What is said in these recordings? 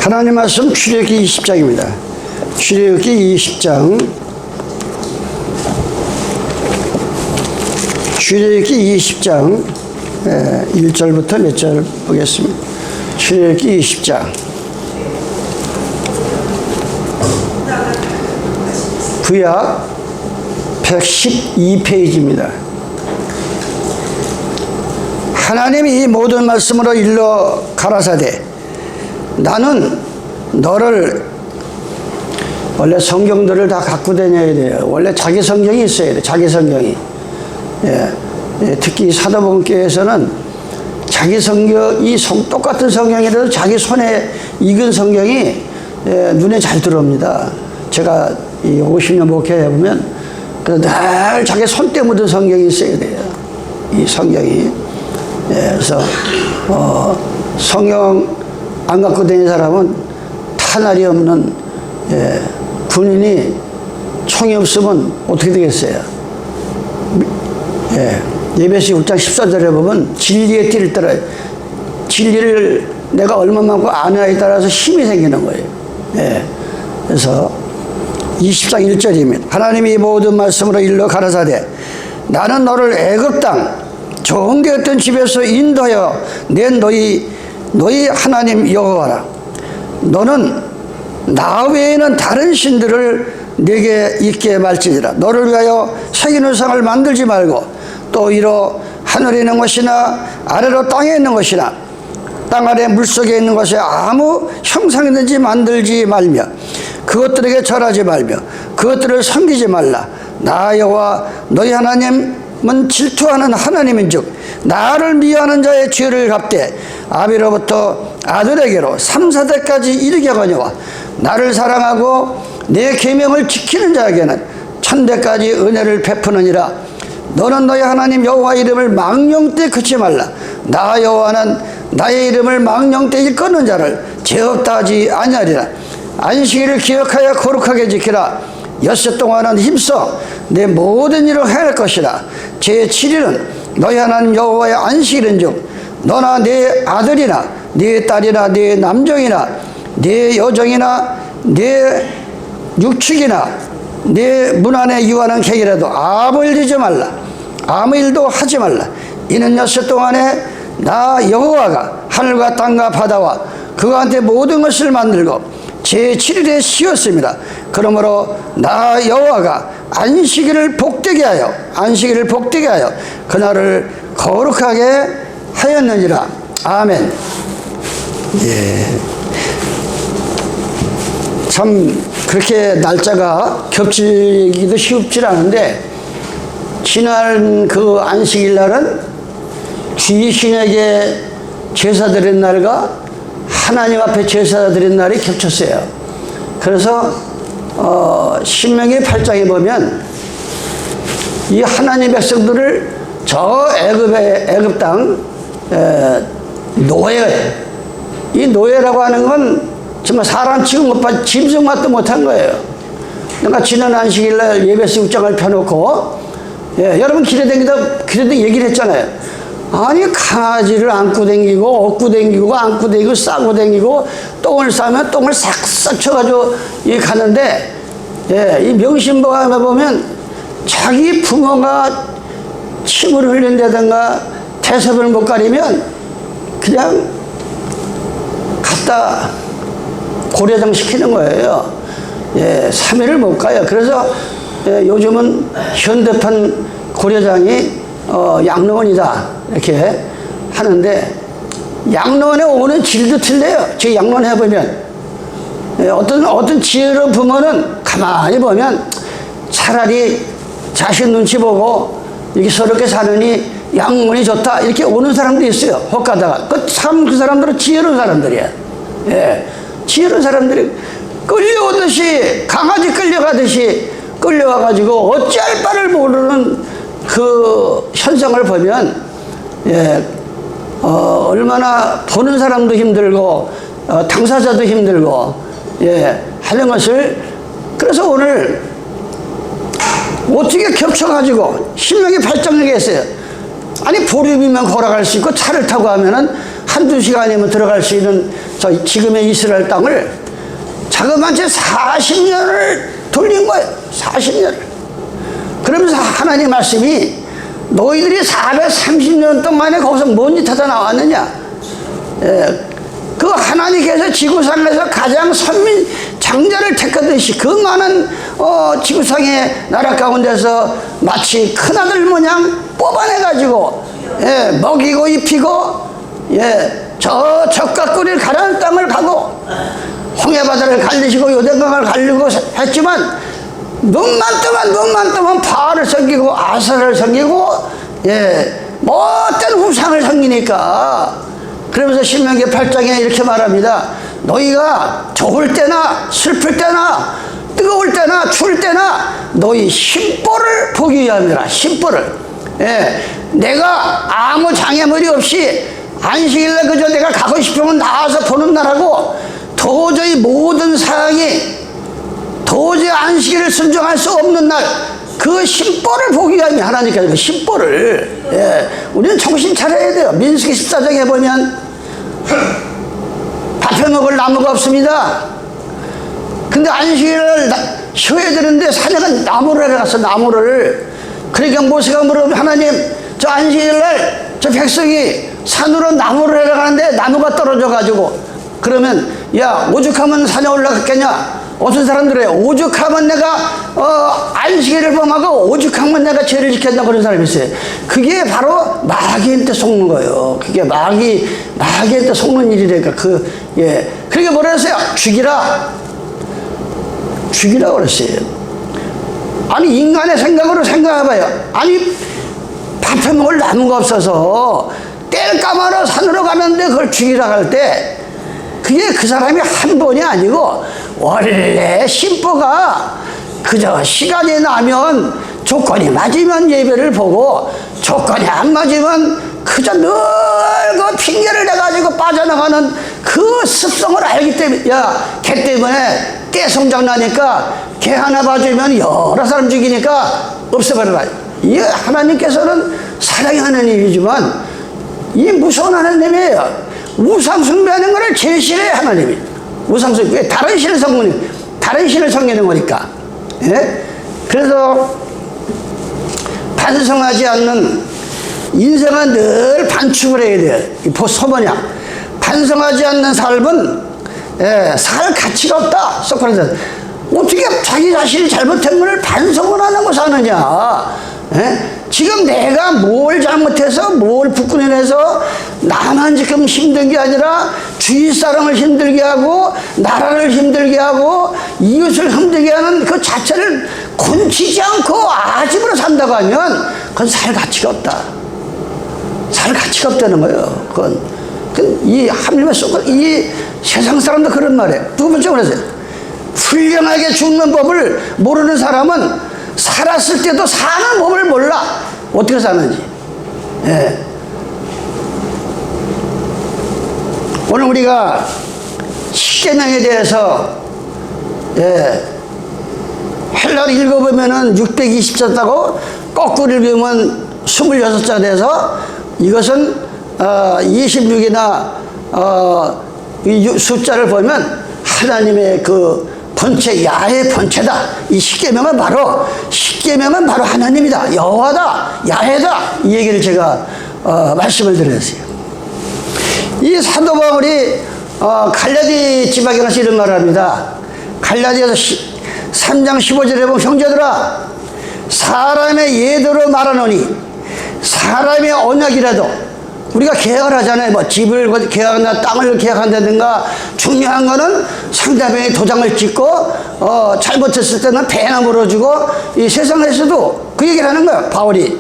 하나님 말씀 출애굽기 20장입니다. 출애굽기 20장. 출애굽기 20장 1절부터 몇 절 보겠습니다. 출애굽기 20장. 구약 112페이지입니다. 하나님이 이 모든 말씀으로 일러 가라사대 나는 너를, 원래 성경들을 다 갖고 다녀야 돼요. 원래 자기 성경이 있어야 돼요. 자기 성경이. 특히 사도복음교회에서는 자기 성경, 똑같은 성경이라도 자기 손에 익은 성경이 눈에 잘 들어옵니다. 제가 이 50년 목회해 보면 늘 자기 손때 묻은 성경이 있어야 돼요. 이 성경이. 그래서 성경 안 갖고 다니는 사람은 탄알이 없는 군인이 총이 없으면 어떻게 되겠어요? 예배시 6장 14절에 보면 진리의 띠를 따라, 진리를 내가 얼마만큼 아느냐에 따라서 힘이 생기는 거예요. 그래서 20장 1절입니다. 하나님이 모든 말씀으로 일러 가라사대 나는 너를 애굽 땅 정결했던 집에서 인도하여 낸 너희 하나님 여호와라. 너는 나 외에는 다른 신들을 내게 있게 말지니라. 너를 위하여 새기는 상을 만들지 말고 또 이로 하늘에 있는 것이나 아래로 땅에 있는 것이나 땅 아래 물속에 있는 것에 아무 형상이든지 만들지 말며 그것들에게 절하지 말며 그것들을 섬기지 말라. 나 여호와 너희 하나님은 질투하는 하나님인즉 나를 미워하는 자의 죄를 갚되 아비로부터 아들에게로 3, 4대까지 이르게 하거니와 나를 사랑하고 내 계명을 지키는 자에게는 1000대까지 은혜를 베푸느니라. 너는 너희 하나님 여호와 이름을 망령때 그치 말라. 나 여호와는 나의 이름을 망령때 일컫는 자를 죄 없다 하지 아니하리라. 안식일을 기억하여 거룩하게 지키라. 엿새 동안은 힘써 내 모든 일을 행할 것이라. 제7일은 너희 하나님 여호와의 안식일인즉 너나 네 아들이나 네 딸이나 네 남종이나 네 여종이나 네 육축이나 네 문 안에 유하는 객이라도 아무 일 지지 말라. 아무 일도 하지 말라. 이는 엿새 동안에 나 여호와가 하늘과 땅과 바다와 그가한테 모든 것을 만들고 제7일에 쉬었습니다. 그러므로 나 여호와가 안식일을 복되게 하여 그날을 거룩하게 하였느니라. 아멘. 참 그렇게 날짜가 겹치기도 쉽지 않은데 지난 그 안식일 날은 귀신에게 제사 드린 날과 하나님 앞에 제사 드린 날이 겹쳤어요. 그래서 신명기 8장에 보면 이 하나님 백성들을 저 애굽 땅 노예, 이 노예라고 하는 건 정말 사람 취급못 짐승맛도 못한 거예요. 그러니까 지난 안식일날 예배시 6장을 펴놓고 여러분 길에 다니다 얘기를 했잖아요. 아니 강아지를 안고 다니고 업고 다니고 안고 다니고 싸고 다니고 똥을 싸면 똥을 싹싹 쳐가지고 가는데 이 명심보감에 보면 자기 부모가 침을 흘린다든가 대접을 못 가리면 그냥 갖다 고려장 시키는 거예요. 3일을 못 가요. 그래서 요즘은 현대판 고려장이 양로원이다 이렇게 하는데 양로원에 오는 질도 틀려요. 제 양로원 해보면 어떤 지혜로운 부모는 가만히 보면 차라리 자식 눈치 보고 이렇게 서럽게 사느니 양로원이 좋다 이렇게 오는 사람도 있어요. 혹가다가 그 사람들은 지혜로운 사람들이야. 지혜로운 사람들이 끌려오듯이 강아지 끌려가듯이 끌려와가지고 어찌할 바를 모르는 그 현상을 보면 얼마나 보는 사람도 힘들고 당사자도 힘들고 하는 것을, 그래서 오늘 어떻게 겹쳐가지고 신명기 8장 얘기했어요. 아니 보름이면 걸어갈 수 있고 차를 타고 하면은 한두 시간이면 들어갈 수 있는 저 지금의 이스라엘 땅을 자그마치 40년을 돌린 거예요. 40년을. 그러면서 하나님 말씀이 너희들이 430년 동안에 거기서 뭔 짓 하다 나왔느냐. 그 하나님께서 지구상에서 가장 선민 장자를 택하듯이 그 많은 지구상의 나라 가운데서 마치 큰아들 모양 뽑아내가지고 먹이고 입히고 저 적각구리를 가라는 땅을 가고 홍해바다를 갈리시고 요단강을 갈리고 했지만 눈만 뜨면 바알을 섬기고 아사를 섬기고 못된 우상을 섬기니까. 그러면서 신명기 8장에 이렇게 말합니다. 너희가 좋을 때나 슬플 때나 뜨거울 때나 추울 때나 너희 심보를 보기 위함이라. 심보를. 내가 아무 장애물이 없이 안식일날 그저 내가 가고 싶으면 나와서 보는 날하고 도저히 모든 사항이 도저히 안식일을 순종할 수 없는 날 그 심보를 보기 위함이 하나님께서 그 심보를 우리는 정신 차려야 돼요. 민수기 14장에 보면 밥해 먹을 나무가 없습니다. 근데 안식일을 쉬어야 되는데 사냥은 나무를 하러 갔어. 나무를. 그러니까 모세가 물어보면 하나님 저 안식일날 저 백성이 산으로 나무를 하러 가는데 나무가 떨어져 가지고 그러면 야 오죽하면 산에 올라갔겠냐. 어떤 사람들이 오죽하면 내가 안식일을 범하고 오죽하면 내가 죄를 지켰다 그런 사람이 있어요. 그게 바로 마귀한테 속는 거예요. 그게 마귀한테 속는 일이니까 그러니까 뭐라 했어요? 죽이라 그랬어요. 아니 인간의 생각으로 생각해봐요. 아니 밥해 먹을 나무가 없어서 뗄까마로 산으로 가는데 그걸 죽이라 할 때 그게 그 사람이 한 번이 아니고 원래 심보가 그저 시간이 나면 조건이 맞으면 예배를 보고 조건이 안 맞으면 그저 늘 그 핑계를 내가지고 빠져나가는 그 습성을 알기 때문에 개 때문에 떼 성장 나니까 개 하나 봐주면 여러 사람 죽이니까 없애버려라. 이 하나님께서는 사랑의 하나님이지만 이 무서운 하나님이에요. 우상 숭배하는 것을 제일 싫어해 하나님이. 우상 숭배. 왜? 다른 신을 섬기는 거니까. 그래서 반성하지 않는 인생은 늘 반축을 해야 돼요. 이 소모냐. 반성하지 않는 삶은 살 가치가 없다. 소크라테스. 어떻게 자기 자신이 잘못한 것을 반성을 안 하고 사느냐. 지금 내가 뭘 잘못해서 뭘 부끄러워해서 나만 지금 힘든 게 아니라 주위 사람을 힘들게 하고 나라를 힘들게 하고 이웃을 힘들게 하는 그 자체를 곤치지 않고 아집으로 산다고 하면 그건 살 가치가 없다. 살 가치가 없다는 거예요. 그건 이 하나님의 이 세상 사람도 그런 말이에요. 두 번째 그러세요. 훌륭하게 죽는 법을 모르는 사람은 살았을 때도 사는 법을 몰라. 어떻게 사는지. 오늘 우리가 십계명에 대해서 헬라로 읽어보면은 620자다고 거꾸로 읽으면 26자 돼서 이것은 26이나 이 숫자를 보면 하나님의 그 본체, 야의 본체다. 이 십계명은 바로 하나님이다. 여호와다. 야훼다. 이 얘기를 제가 말씀을 드렸어요. 이 사도 바울이 갈라디 지방에 가서 이런 말을 합니다. 갈라디아서 3장 15절에 보면 형제들아 사람의 예대로 말하노니 사람의 언약이라도 우리가 계약을 하잖아요. 뭐 집을 계약한다, 땅을 계약한다든가 중요한 거는 상대방의 도장을 찍고 잘못했을 때는 배나 물어주고 이 세상에서도 그 얘기를 하는 거예요. 바울이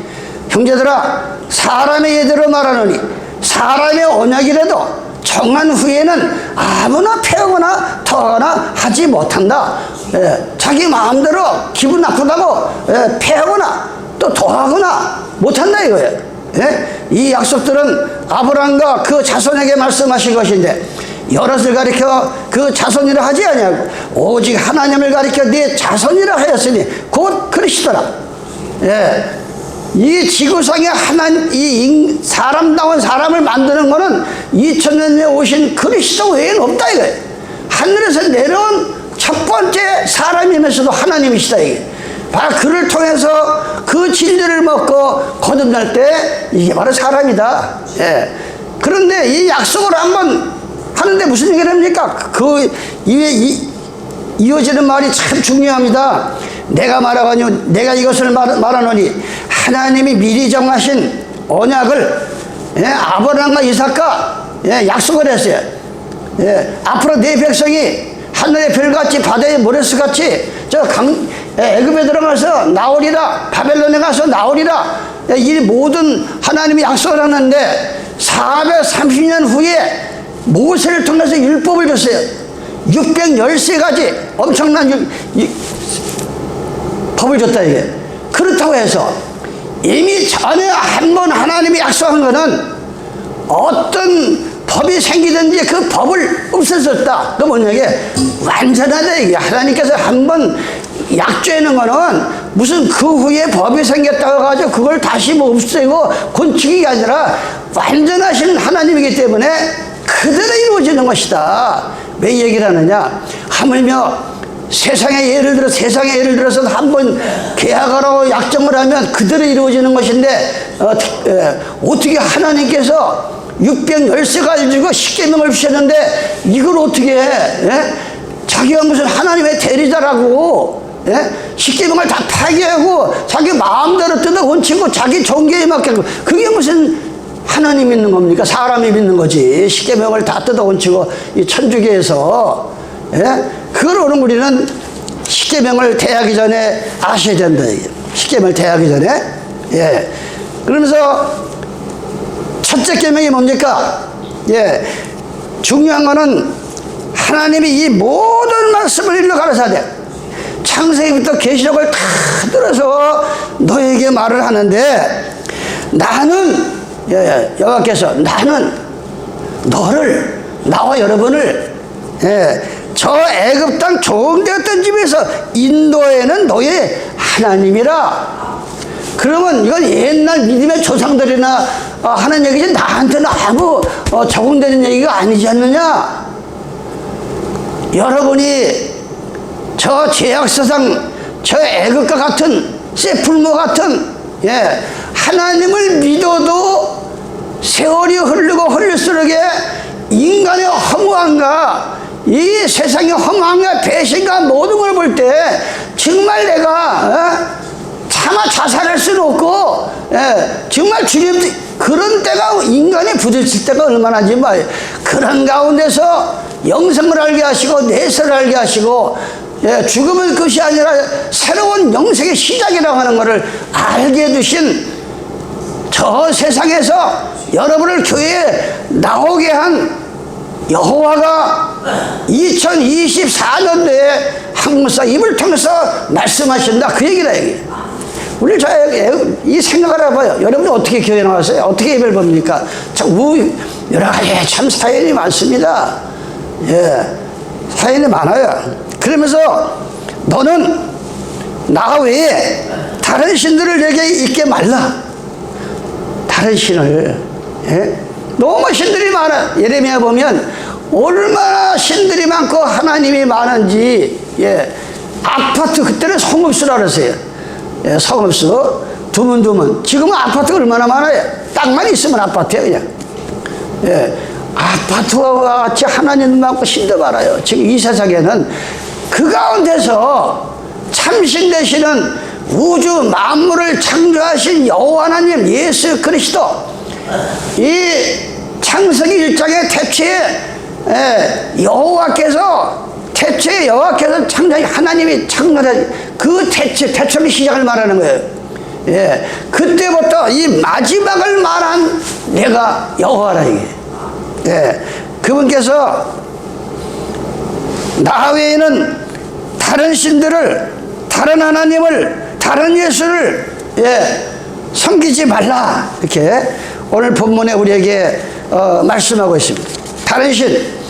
형제들아 사람의 예대로 말하노니 사람의 언약이라도 정한 후에는 아무나 패거나 터거나 하지 못한다. 자기 마음대로 기분 나쁘다고 패거나 또 토하거나 못한다 이거예요. 이 약속들은 아브라함과 그 자손에게 말씀하신 것인데 여럿을 가리켜 그 자손이라 하지 아니하고 오직 하나님을 가리켜 네 자손이라 하였으니 곧 그러시더라. 이 지구상에 사람다운 사람을 만드는 거는 2000년에 오신 그리스도 외에는 없다 이거예요. 하늘에서 내려온 첫 번째 사람이면서도 하나님이시다 이게. 바로 그를 통해서 그 진리를 먹고 거듭날 때 이게 바로 사람이다. 예. 그런데 이 약속을 한번 하는데 무슨 얘기를 합니까? 그 이어지는 말이 참 중요합니다. 내가 이것을 말하노니 하나님이 미리 정하신 언약을 아브라함과 이삭과 약속을 했어요. 앞으로 내 백성이 하늘의 별같이 바다의 모래수같이 애굽에 들어가서 나오리라, 바벨론에 가서 나오리라, 이 모든 하나님이 약속을 하는데 430년 후에 모세를 통해서 율법을 줬어요. 613가지 엄청난 법을 줬다 이게. 그렇다고 해서 이미 전에 한 번 하나님이 약속한 거는 어떤 법이 생기든지 그 법을 없애줬다. 그 뭐냐 이게 완전하다 이게. 하나님께서 한 번 약조해놓은 거는 무슨 그 후에 법이 생겼다고 가지고 그걸 다시 뭐 없애고 곤치기가 아니라 완전하신 하나님이기 때문에 그대로 이루어지는 것이다. 왜 얘기를 하느냐? 하물며 세상의 예를 들어서 한번 계약하라고 약정을 하면 그대로 이루어지는 것인데 어떻게 하나님께서 613 가지고 십계명을 주셨는데 이걸 어떻게 해? 자기가 무슨 하나님의 대리자라고 십계명을 다 파괴하고 자기 마음대로 뜯어 얹히고 자기 종교에 맞게 그게 무슨 하나님 믿는 겁니까? 사람이 믿는 거지. 십계명을 다 뜯어 얹히고 이 천주교에서 그걸 우리는 십계명을 대하기 전에 아셔야 된다. 십계명을 대하기 전에. 그러면서 첫째 계명이 뭡니까? 중요한 거는 하나님이 이 모든 말씀을 일러 가르쳐야 돼. 창세기부터 계시록을 다 들어서 너에게 말을 하는데 나는 여호와께서 나는 너를 나와 여러분을 저 애굽 땅 종되었던 집에서 인도에는 너의 하나님이라. 그러면 이건 옛날 믿음의 조상들이나 하는 얘기지 나한테는 아무 적용되는 얘기가 아니지 않느냐. 여러분이 저 죄악세상 저 애굽과 같은 세풀모 같은 하나님을 믿어도 세월이 흐르고 흐를수록에 인간의 허무함과 이 세상의 허무함과 배신과 모든 걸 볼 때 정말 내가 차마 자살할 수는 없고 정말 주님 그런 때가 인간이 부딪힐 때가 얼마나지 말. 그런 가운데서 영생을 알게 하시고 내세를 알게 하시고 죽음은 것이 아니라 새로운 영생의 시작이라고 하는 것을 알게 해두신 저 세상에서 여러분을 교회에 나오게 한 여호와가 2024년도에 한국사 입을 통해서 말씀하신다. 그 얘기다 이게. 우리 이 생각을 해봐요. 여러분이 어떻게 교회 나왔어요? 어떻게 예배를 봅니까? 여러 가지 참 사연이 많습니다. 사연이 많아요. 그러면서 너는 나 외에 다른 신들을 내게 잊게 말라. 다른 신을. 너무 신들이 많아. 예레미야 보면 얼마나 신들이 많고 하나님이 많은지. 아파트 그때는 성읍수라 그랬어요. 성읍수 드문드문. 지금은 아파트가 얼마나 많아요. 땅만 있으면 아파트예요 그냥. 아파트와 같이 하나님 많고 신도 많아요. 지금 이 세상에는 그 가운데서 참신 되시는 우주 만물을 창조하신 여호와 하나님 예수 그리스도, 이 창세기 1장의 태초에 태초에 여호와께서 창조하신 하나님이 창조한 그 태초의 시작을 말하는 거예요. 그때부터 이 마지막을 말한 내가 여호와라 이게. 그분께서 나 외에는 다른 신들을, 다른 하나님을, 다른 예수를 섬기지 말라. 이렇게 오늘 본문에 우리에게 말씀하고 있습니다. 다른 신.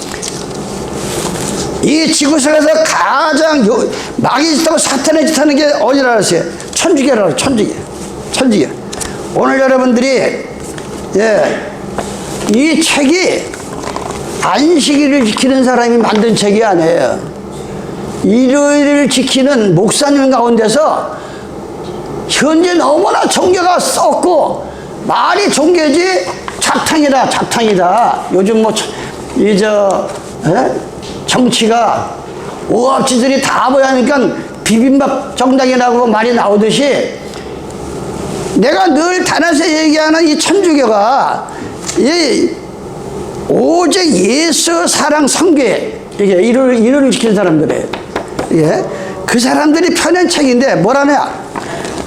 이 지구상에서 가장 마귀 짓하고 사탄의 짓하는 게 어디라 그랬어요? 천주교라고. 천주교. 오늘 여러분들이 이 책이 안식일을 지키는 사람이 만든 책이 아니에요. 일요일을 지키는 목사님 가운데서 현재 너무나 종교가 썩고 말이 종교지 작탕이다. 요즘 정치가 오합지들이 다 보야니까 비빔밥 정당이라고 말이 나오듯이 내가 늘 단에서 얘기하는 이 천주교가 오직 예수 사랑 성교에 이게 일요일을 지키는 사람들이에요. 그 사람들이 펴낸 책인데 뭐라냐?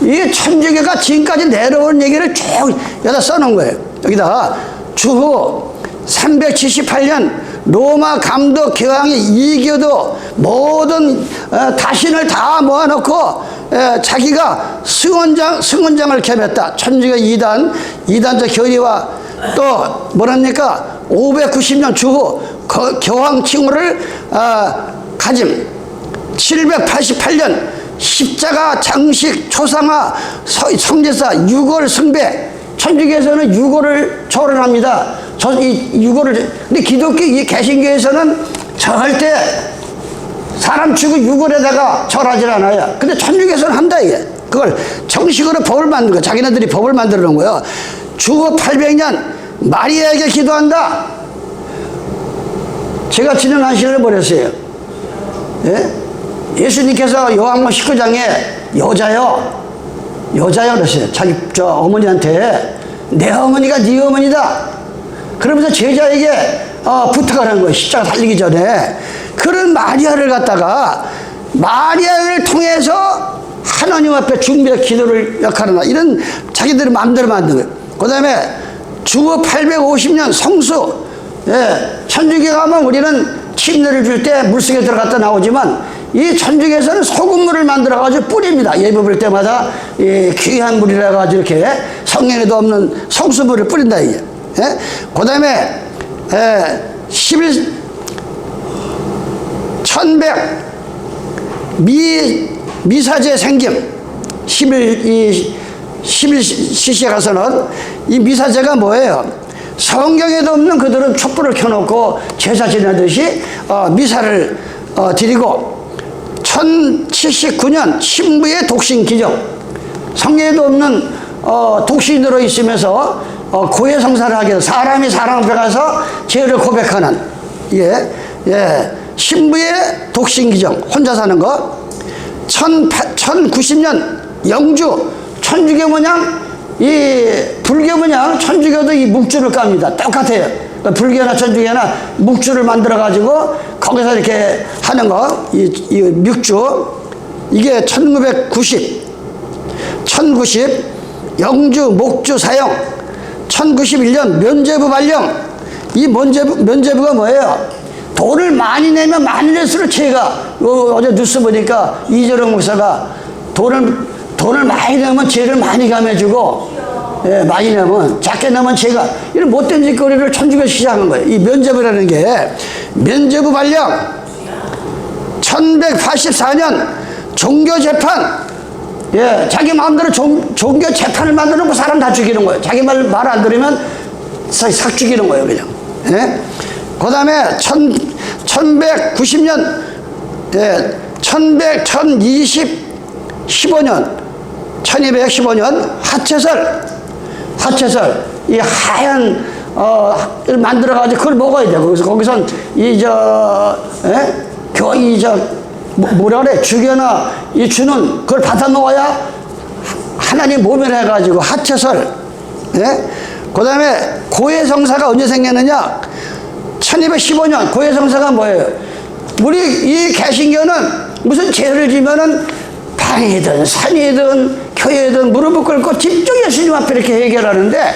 이 천주교가 지금까지 내려온 얘기를 쭉 여기다 써놓은 거예요. 여기다 주후 378년 로마 감독 교황이 이교도 모든 다신을 다 모아놓고 자기가 승원장을 겸했다. 천주교 이단적 교리와 또 뭐랍니까? 590년 주후 교황 칭호를 가짐. 788년 십자가 장식 초상화 성제사 유골 승배. 천주교에서는 유골을 절을 이 유골을. 근데 기독교 이 개신교에서는 절대 사람 죽은 유골에다가 절하질 않아요. 근데 천주교에서는 한다 이게. 그걸 정식으로 법을 만든 거야. 자기네들이 법을 만들어 놓은 거예요. 주후 800년 마리아에게 기도한다. 제가 지는 안식일을 버렸어요. 예수님께서 요한복음 19장에 여자요 그랬어요. 자기 어머니한테 내 어머니가 네 어머니다. 그러면서 제자에게 부탁을 한 거예요. 십자가 달리기 전에. 그런 마리아를 갖다가 마리아를 통해서 하나님 앞에 중보의 기도를 역할하나 이런 자기들이 마음대로 만든 거예요. 그 다음에 주후 850년 성수. 천주교 가면 우리는 침례를 줄 때 물속에 들어갔다 나오지만 이 천주교에서는 소금물을 만들어가지고 뿌립니다. 예배 볼 때마다 귀한 물이라 가지고 이렇게 성경에도 없는 성수물을 뿌린다 이게. 그 다음에 1100 미사제 생김 11cc에 가서는 이 미사제가 뭐예요? 성경에도 없는 그들은 촛불을 켜놓고 제사 지내듯이 미사를 드리고 1079년 신부의 독신 기적. 성경에도 없는 독신으로 있으면서 고해 성사를 하게 해서 사람이 사람 앞에 가서 죄를 고백하는 신부의 독신 기적. 혼자 사는 거. 1090년 영주. 천주교 모양 이 불교 모양 천주교도 이 묵주를 깝니다. 똑같아요. 불교나 천주교나 묵주를 만들어 가지고 거기서 이렇게 하는 거, 이 묵주. 이게 1090 영주 목주 사용. 1091년 면죄부 발령. 이 면죄부가 뭐예요? 돈을 많이 내면 많이 낼수록 죄가. 어제 뉴스 보니까 이재룡 목사가 돈을 많이 내면 죄를 많이 감해주고, 많이 내면, 작게 내면 죄가, 이런 못된 짓거리를 천주교 시작한 거예요. 이 면죄부라는 게. 면죄부 발령. 1184년 종교재판. 자기 마음대로 종교재판을 만들어 놓고 사람 다 죽이는 거예요. 자기 말 안 들으면 싹 죽이는 거예요, 그냥. 그 다음에 1190년, 1215년 하체설. 이 하얀, 만들어가지고 그걸 먹어야 돼. 거기선 뭐라 그래? 주교나 이 주는 그걸 받아 먹어야 하나님 몸을 해가지고 하체설. 그 다음에 고해성사가 언제 생겼느냐? 1215년. 고해성사가 뭐예요? 우리 이 개신교는 무슨 죄를 지면은 방이든 산이든 교회든 무릎을 꿇고 집중 예수님 앞에 이렇게 해결하는데,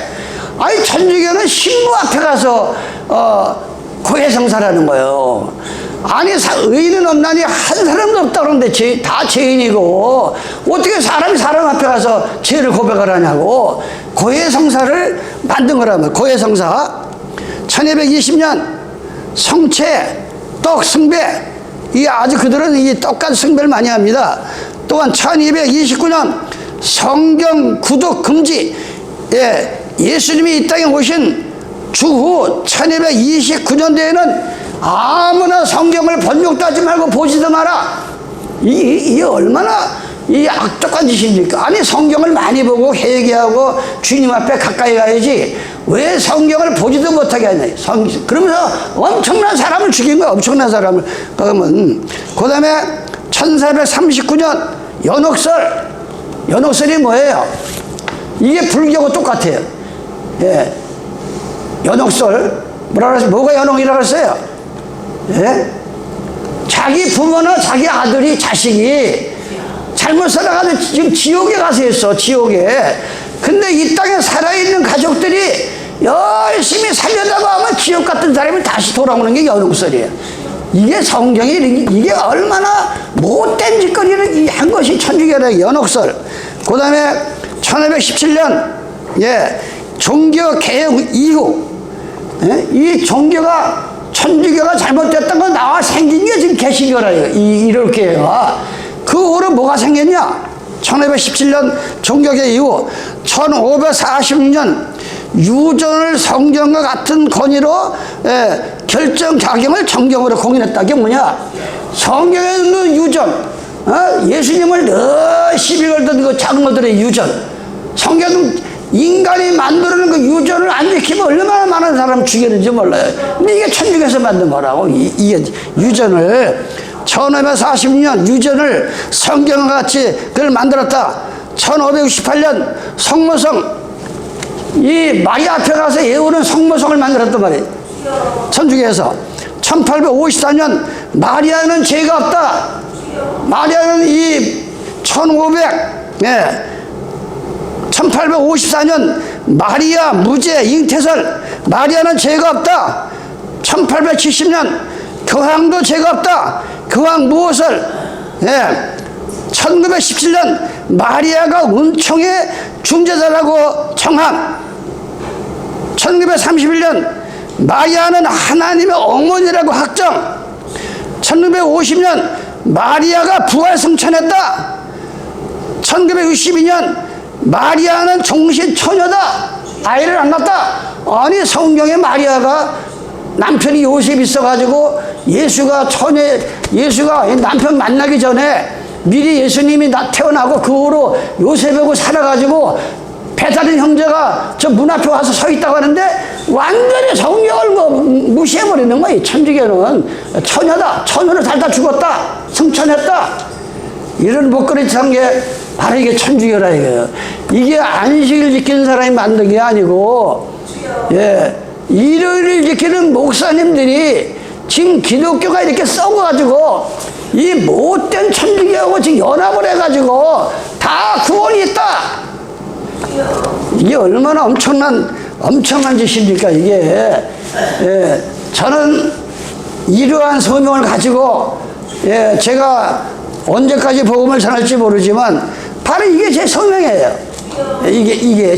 아니 천주교는 신부 앞에 가서 고해성사라는 거예요. 아니 의인은 없나니 한 사람도 없다 그러는데 다 죄인이고 어떻게 사람이 사람 앞에 가서 죄를 고백을 하냐고. 고해성사를 만든 거라면 고해성사. 1220년 성체 떡 승배. 이 아주 그들은 이 떡간 승배를 많이 합니다. 또한 1229년 성경 구독 금지. 예수님이 이 땅에 오신 주후 1229년도에는 아무나 성경을 번역도 하지 말고 보지도 마라. 이게 얼마나 이 악독한 짓입니까? 아니, 성경을 많이 보고 회개하고 주님 앞에 가까이 가야지 왜 성경을 보지도 못하게 하냐. 그러면서 엄청난 사람을 죽인 거야. 엄청난 사람을. 그러면 그 다음에 1439년 연옥설이 뭐예요? 이게 불교하고 똑같아요. 연옥설 뭐가 연옥이라고 했어요? 자기 부모나 자기 아들이 자식이 잘못 살아가서 지금 지옥에 가서 했어. 지옥에. 근데 이 땅에 살아있는 가족들이 열심히 살려다가 하면 지옥 같은 사람이 다시 돌아오는 게 연옥설이에요. 이게 성경이 이게 얼마나 못된 짓거리를 한 것이 천주교라. 연옥설. 그 다음에 1517년 종교개혁 이후 이 종교가 천주교가 잘못됐던 건 나와 생긴 게 지금 개신교라. 이렇게요. 그 후로 뭐가 생겼냐? 1517년 종교개혁 이후 1546년 유전을 성경과 같은 권위로 결정자경을 정경으로 공인했다. 그게 뭐냐? 성경에는 유전, 예수님을 늘 시비 걸던 그 장로들의 유전, 성경은 인간이 만들어낸 그 유전을 안 지키면 얼마나 많은 사람 죽였는지 몰라요. 근데 이게 천주교에서 만든 거라고. 이게 유전을 1546년 유전을 성경과 같이 그걸 만들었다. 1568년 성모성, 이 마리아 앞에 가서 예우는 성모성을 만들었단 말이에요. 천주교에서. 1854년 마리아는 죄가 없다. 마리아는 1854년 마리아 무죄 잉태설, 마리아는 죄가 없다. 1870년 교황도 죄가 없다. 교황 무호설. 1917년 마리아가 은총의 중재자라고 정함. 1931년 마리아는 하나님의 어머니라고 확정. 1950년 마리아가 부활 승천했다. 1962년 마리아는 종신 처녀다. 아이를 안 낳았다. 아니, 성경에 마리아가 남편이 요셉 있어가지고 예수가 남편 만나기 전에 미리 예수님이 태어나고 그 후로 요셉하고 살아가지고 배다른 형제가 저 문 앞에 와서 서 있다고 하는데 완전히 성경을 무시해버리는 거예요. 천주교는 처녀다. 처녀를 살다 죽었다. 승천했다. 이런 목걸이 찬 게 바로 이게 천주교라 이거예요. 이게 안식일 지키는 사람이 만든 게 아니고, 일요일을 지키는 목사님들이 지금 기독교가 이렇게 썩어가지고 이 못된 천주교하고 지금 연합을 해가지고 다 구원이 있다. 이게 얼마나 엄청난 짓입니까 이게. 저는 이러한 소명을 가지고 제가 언제까지 복음을 전할지 모르지만 바로 이게 제 소명이에요. 이게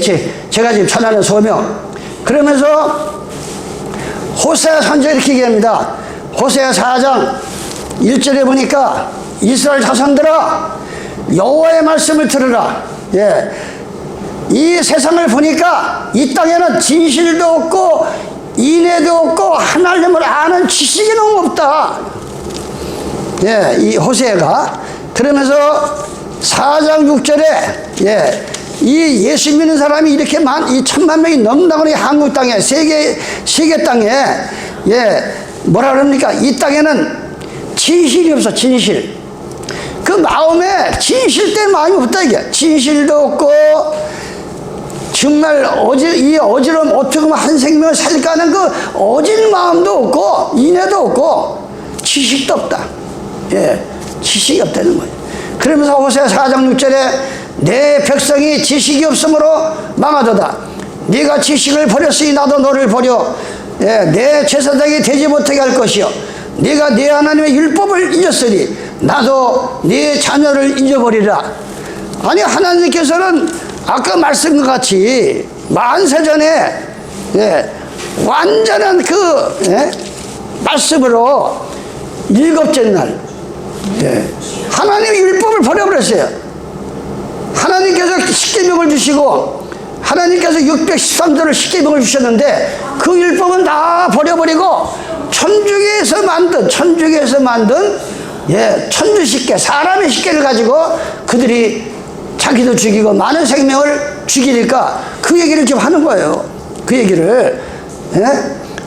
제가 지금 전하는 소명. 그러면서 호세아 선지자 이렇게 얘기합니다. 호세아 4장 1절에 보니까 이스라엘 자손들아 여호와의 말씀을 들으라. 이 세상을 보니까 이 땅에는 진실도 없고 인애도 없고 하나님을 아는 지식이 너무 없다. 이 호세아가. 그러면서 4장 6절에 이 예수 믿는 사람이 이렇게 이 1000만 명이 넘는다고 하니 한국 땅에 세계 땅에 뭐라 그럽니까? 이 땅에는 진실이 없어. 진실. 그 마음에 진실된 마음이 없다 이게. 진실도 없고 정말 이 어지러움 어떻게 하면 한 생명을 살릴까 하는 그 어진 마음도 없고 인애도 없고 지식도 없다. 지식이 없다는 거예요. 그러면서 호세아 4장 6절에 내 백성이 지식이 없으므로 망하도다. 네가 지식을 버렸으니 나도 너를 버려 내 제사장이 되지 못하게 할 것이요 네가 네 하나님의 율법을 잊었으니 나도 네 자녀를 잊어버리라. 아니, 하나님께서는 아까 말씀과 같이 만세전에 완전한 그 말씀으로 일곱째 날 하나님의 율법을 버려버렸어요. 하나님께서 십계명을 주시고 하나님께서 613조를 십계명을 주셨는데 그 율법은 다 버려버리고 천주교에서 만든 천주 십계, 사람의 십계를 가지고 그들이 자기도 죽이고 많은 생명을 죽이니까 그 얘기를 지금 하는 거예요. 그 얘기를.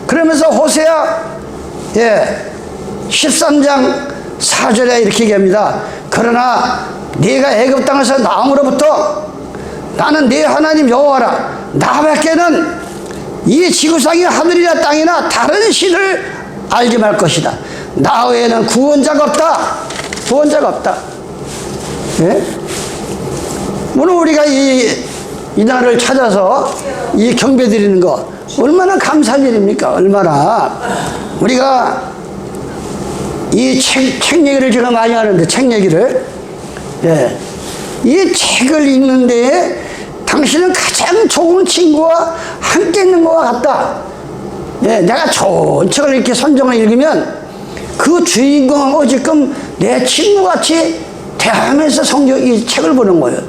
그러면서 호세아 13장 4절에 이렇게 얘기합니다. 그러나 네가 애굽 땅에서 나옴으로부터 나는 네 하나님 여호와라. 나밖에는 이 지구상의 하늘이나 땅이나 다른 신을 알지 말 것이다. 나 외에는 구원자가 없다. 구원자가 없다. 오늘 우리가 이 날을 찾아서 이 경배 드리는 거 얼마나 감사한 일입니까? 얼마나. 우리가 이 책 얘기를 제가 많이 하는데, 책 얘기를. 이 책을 읽는 데에 당신은 가장 좋은 친구와 함께 있는 것과 같다. 내가 좋은 책을 이렇게 선정을 읽으면 그 주인공하고 지금 내 친구같이 대하면서 이 책을 보는 거예요.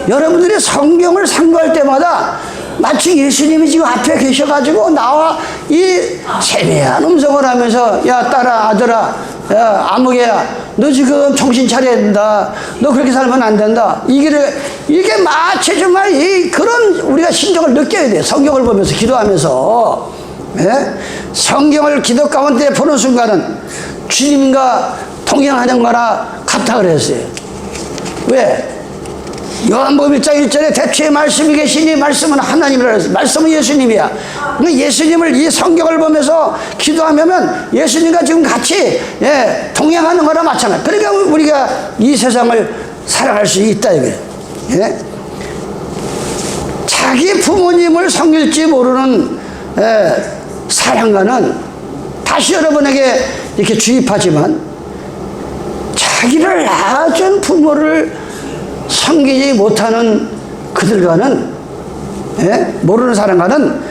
여러분들이 성경을 상고할 때마다 마치 예수님이 지금 앞에 계셔가지고 나와 이 세미한 음성을 하면서 야 딸아 아들아 야 아무개야 너 지금 정신 차려야 된다. 너 그렇게 살면 안 된다. 이게 마치 정말 그런 우리가 심정을 느껴야 돼요. 성경을 보면서 기도하면서. 성경을 기도 가운데 보는 순간은 주님과 동행하는 거나 같다 그랬어요. 왜? 요한복음 1장 1절에 대초에 말씀이 계시니 말씀은 하나님이라 그랬어요. 말씀은 예수님이야. 예수님을 이 성경을 보면서 기도하면 예수님과 지금 같이 동행하는 거나 마찬가지. 그러니까 우리가 이 세상을 살아갈 수 있다 이게. 자기 부모님을 섬길지 모르는 사랑가는 다시 여러분에게 이렇게 주입하지만 자기를 낳아준 부모를 섬기지 못하는 그들과는 모르는 사람과는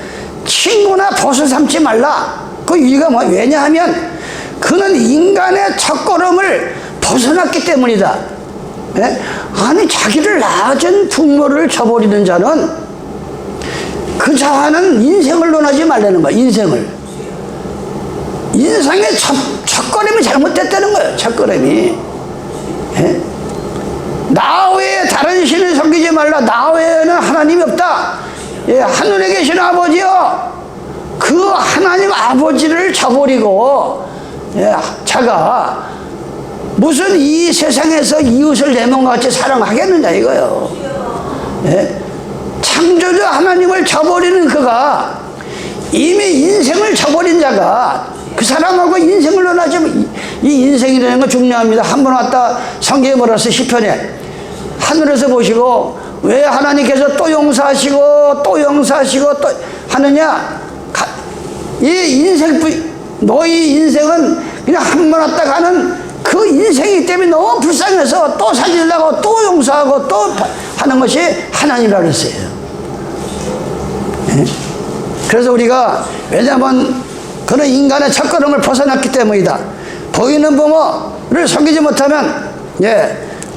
친구나 벗을 삼지 말라. 그 이유가 뭐 왜냐하면 그는 인간의 첫걸음을 벗어났기 때문이다. 아니 자기를 낳아준 부모를 저버리는 자는 그 자와는 인생을 논하지 말라는 거야. 인생의 첫걸음이 잘못됐다는 거예요. 첫걸음이. 나 외에 다른 신을 섬기지 말라. 나 외에는 하나님이 없다. 하늘에 계신 아버지요. 그 하나님 아버지를 저버리고 자가 무슨 이 세상에서 이웃을 내 몸과 같이 사랑하겠느냐 이거요. 창조주 하나님을 저버리는 그가 이미 인생을 저버린 자가 그 사람하고 인생을 논하지만 이 인생이라는 건 중요합니다. 한 번 왔다 성경에 뭐라 써 시편에 하늘에서 보시고 왜 하나님께서 또 용서하시고 또 하느냐. 너희 인생은 그냥 한 번 왔다 가는 그 인생이기 때문에 너무 불쌍해서 또 살리려고 또 용서하고 또 하는 것이 하나님이라고 했어요. 그래서 우리가 왜냐하면 그는 인간의 첫걸음을 벗어났기 때문이다. 보이는 부모를 섬기지 못하면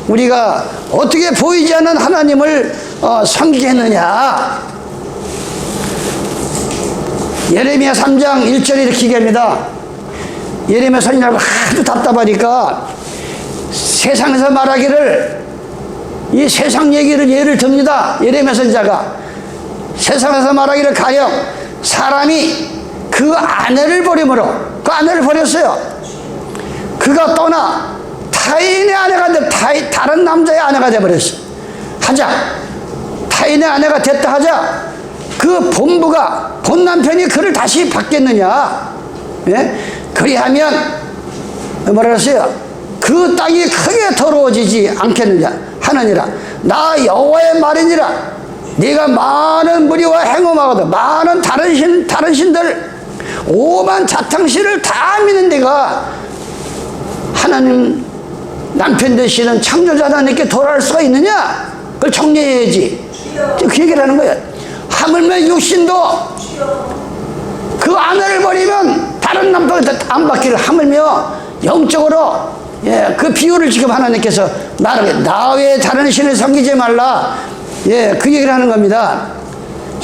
우리가 어떻게 보이지 않는 하나님을 섬기겠느냐. 예레미야 3장 1절에 이렇게 얘기합니다. 예레미야 선지자가 하도 답답하니까 세상에서 말하기를 이 세상 얘기를 예를 듭니다. 예레미야 선지자가 세상에서 말하기를 가령 사람이 그 아내를 버림으로 그 아내를 버렸어요. 그가 떠나 타인의 아내가 다른 남자의 아내가 되어버렸어. 타인의 아내가 됐다 하자 그 본 남편이 그를 다시 받겠느냐. 그리하면 뭐라 그랬어요? 그 땅이 크게 더러워지지 않겠느냐 하느니라. 나 여호와의 말이니라. 네가 많은 무리와 행음하거든 많은 다른 신들 오만 자탕신을 다 믿는 데가 하나님 남편 되시는 창조자 하나님께 돌아갈 수가 있느냐? 그걸 정리해야지. 그 얘기를 하는 거야. 하물며 육신도 그 아내를 버리면 다른 남편한테 안 받기를 하물며 영적으로 그 비유를 지금 하나님께서 말하게 나 외에 다른 신을 섬기지 말라. 그 얘기를 하는 겁니다.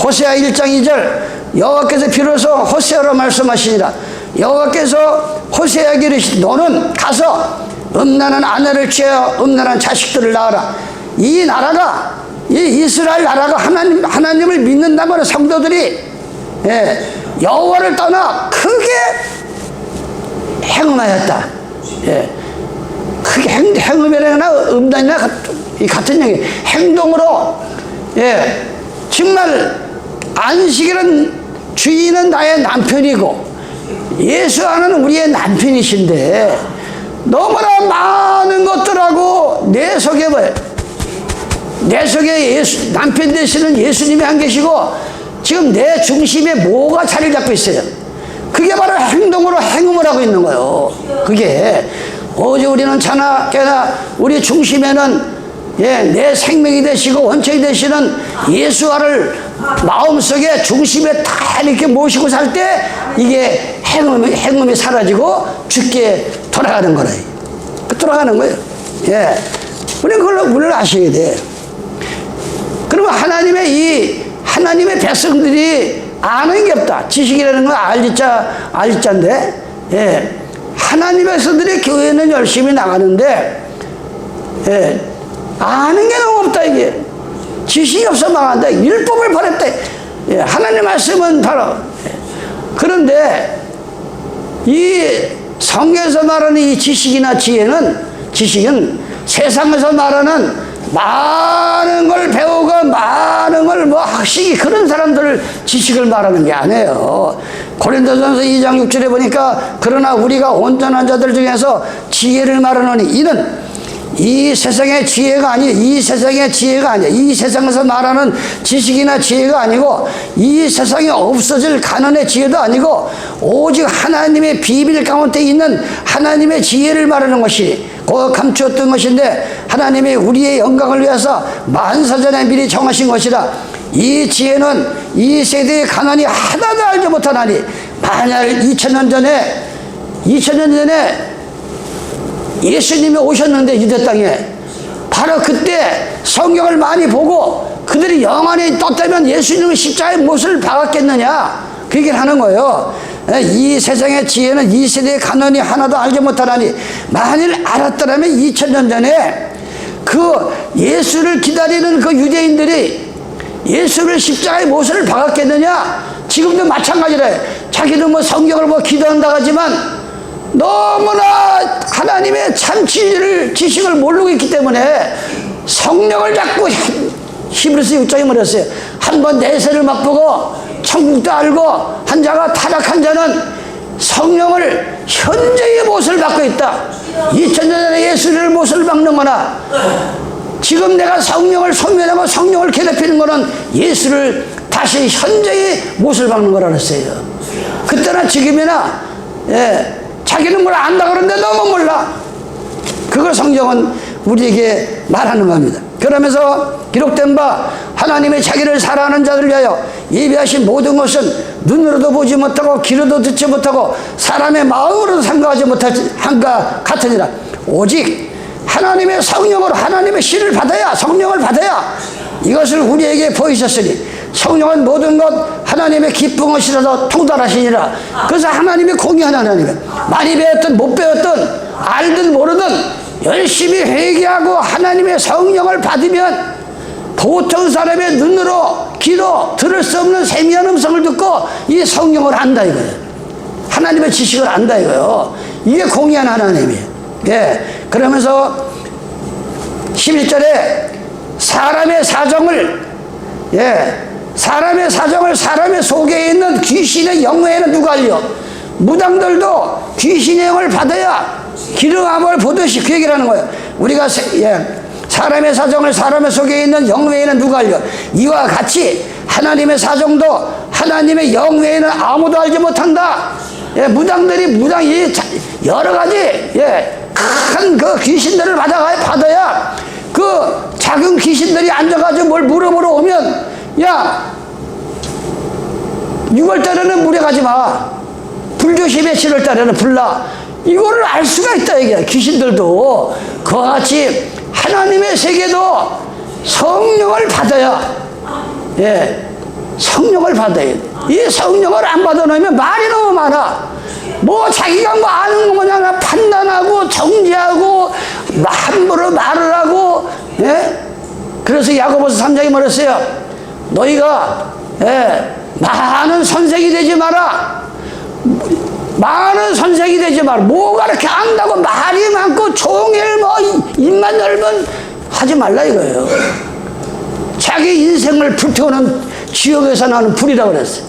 호세아 1장 2절 여호와께서 비로소 호세아로 말씀하시니라. 여호와께서 호세아에게 이르시되 너는 가서 음란한 아내를 취하여 음란한 자식들을 낳아라. 이 나라가 이 이스라엘 나라가 하나님을 믿는다면 성도들이 여호와를 떠나 크게 행음하였다. 크게 행음이나 음란이나 같은 얘기. 행동으로 정말 안식일은 주인은 나의 남편이고 예수 안은 우리의 남편이신데 너무나 많은 것들하고 내 속에 남편 되시는 예수님이 안 계시고 지금 내 중심에 뭐가 자리를 잡고 있어요. 그게 바로 행동으로 행음을 하고 있는 거예요. 그게 오직 우리는 차나 깨나 우리 중심에는 내 생명이 되시고 원천이 되시는 예수와를 마음속에 중심에 다 이렇게 모시고 살 때 이게 행음이 사라지고 죽게 돌아가는 거예요. 돌아가는 거예요. 우리는 그걸 아셔야 돼. 그러면 하나님의 백성들이 아는 게 없다. 지식이라는 건 알지자인데, 하나님의 백성들이 교회는 열심히 나가는데, 아는 게 너무 없다, 이게. 지식이 없어 망한다. 율법을 버렸다. 하나님 말씀은 바로. 그런데, 이 성경에서 말하는 이 지식은 세상에서 말하는 많은 걸 배우고 많은 걸 학식이 그런 사람들 지식을 말하는 게 아니에요. 고린도전서 2장 6절에 보니까 그러나 우리가 온전한 자들 중에서 지혜를 말하노니 이는 이 세상의 지혜가 아니에요. 이 세상에서 말하는 지식이나 지혜가 아니고 이 세상에 없어질 가난의 지혜도 아니고 오직 하나님의 비밀 가운데 있는 하나님의 지혜를 말하는 것이 그 감추었던 것인데 하나님이 우리의 영광을 위해서 만사전에 미리 정하신 것이라. 이 지혜는 이 세대의 가난이 하나도 알지 못하나니 만약 2000년 전에 예수님이 오셨는데 유대 땅에 바로 그때 성경을 많이 보고 그들이 영안에 떴다면 예수님은 십자가의 못을 박았겠느냐 그 얘기를 하는 거예요. 이 세상의 지혜는 이 세대의 가난이 하나도 알지 못하나니 만일 알았더라면 2000년 전에 그 예수를 기다리는 그 유대인들이 예수를 십자가의 못을 박았겠느냐. 지금도 마찬가지래. 자기는 성경을 기도한다고 하지만 너무나 하나님의 참 진리를 지식을 모르고 있기 때문에 성령을 자꾸 히브리서 6장에 말했어요. 한번 내세를 맛보고 천국도 알고 한 자가 타락한 자는 성령을 현재의 못을 받고 있다. 2000년 전에 예수를 못을 박는 거나 지금 내가 성령을 소멸하고 성령을 괴롭히는 거는 예수를 다시 현재의 못을 박는 거라 그랬어요. 그때나 지금이나 자기는 뭘 안다 그러는데 너무 몰라. 그걸 성경은 우리에게 말하는 겁니다. 그러면서 기록된 바 하나님의 자기를 사랑하는 자들을 위하여 예비하신 모든 것은 눈으로도 보지 못하고 귀로도 듣지 못하고 사람의 마음으로도 생각하지 못할 한가 같으니라. 오직 하나님의 성령으로 하나님의 신을 받아야 성령을 받아야 이것을 우리에게 보이셨으니 성령은 모든 것 하나님의 기쁜 것이라도 통달하시니라. 그래서 하나님이 공유하는 하나님이에요. 많이 배웠든 못 배웠든 알든 모르든 열심히 회개하고 하나님의 성령을 받으면 보통 사람의 눈으로 귀로 들을 수 없는 세미한 음성을 듣고 이 성령을 안다 이거예요. 하나님의 지식을 안다 이거예요. 이게 공유한 하나님이에요. 그러면서 11절에 사람의 사정을 사람의 속에 있는 귀신의 영에는 누가 알려? 무당들도 귀신의 영을 받아야 기름함을 보듯이 그 얘기를 하는 거예요. 우리가 사람의 사정을 사람의 속에 있는 영 외에는 누가 알려? 이와 같이 하나님의 사정도 하나님의 영 외에는 아무도 알지 못한다. 무당들이 여러 가지 큰 그 귀신들을 받아야 그 작은 귀신들이 앉아가지고 뭘 물어보러 오면 야 6월달에는 물에 가지 마. 불조심해. 7월달에는 불나. 이거를 알 수가 있다 이게. 귀신들도 그와 같이 하나님의 세계도 성령을 받아야 성령을 받아야 돼. 이 성령을 안 받아놓으면 말이 너무 많아. 뭐 자기가 뭐 아는 거 뭐냐 판단하고 정지하고 함부로 말을 하고, 예? 그래서 야고보서 3장에 말했어요. 너희가, 예, 많은 선생이 되지 마라. 많은 선생이 되지 마라. 뭐가 이렇게 안다고 말이 많고 종일 뭐 입만 열면 하지 말라 이거예요. 자기 인생을 불태우는 지옥에서 나는 불이라고 그랬어요.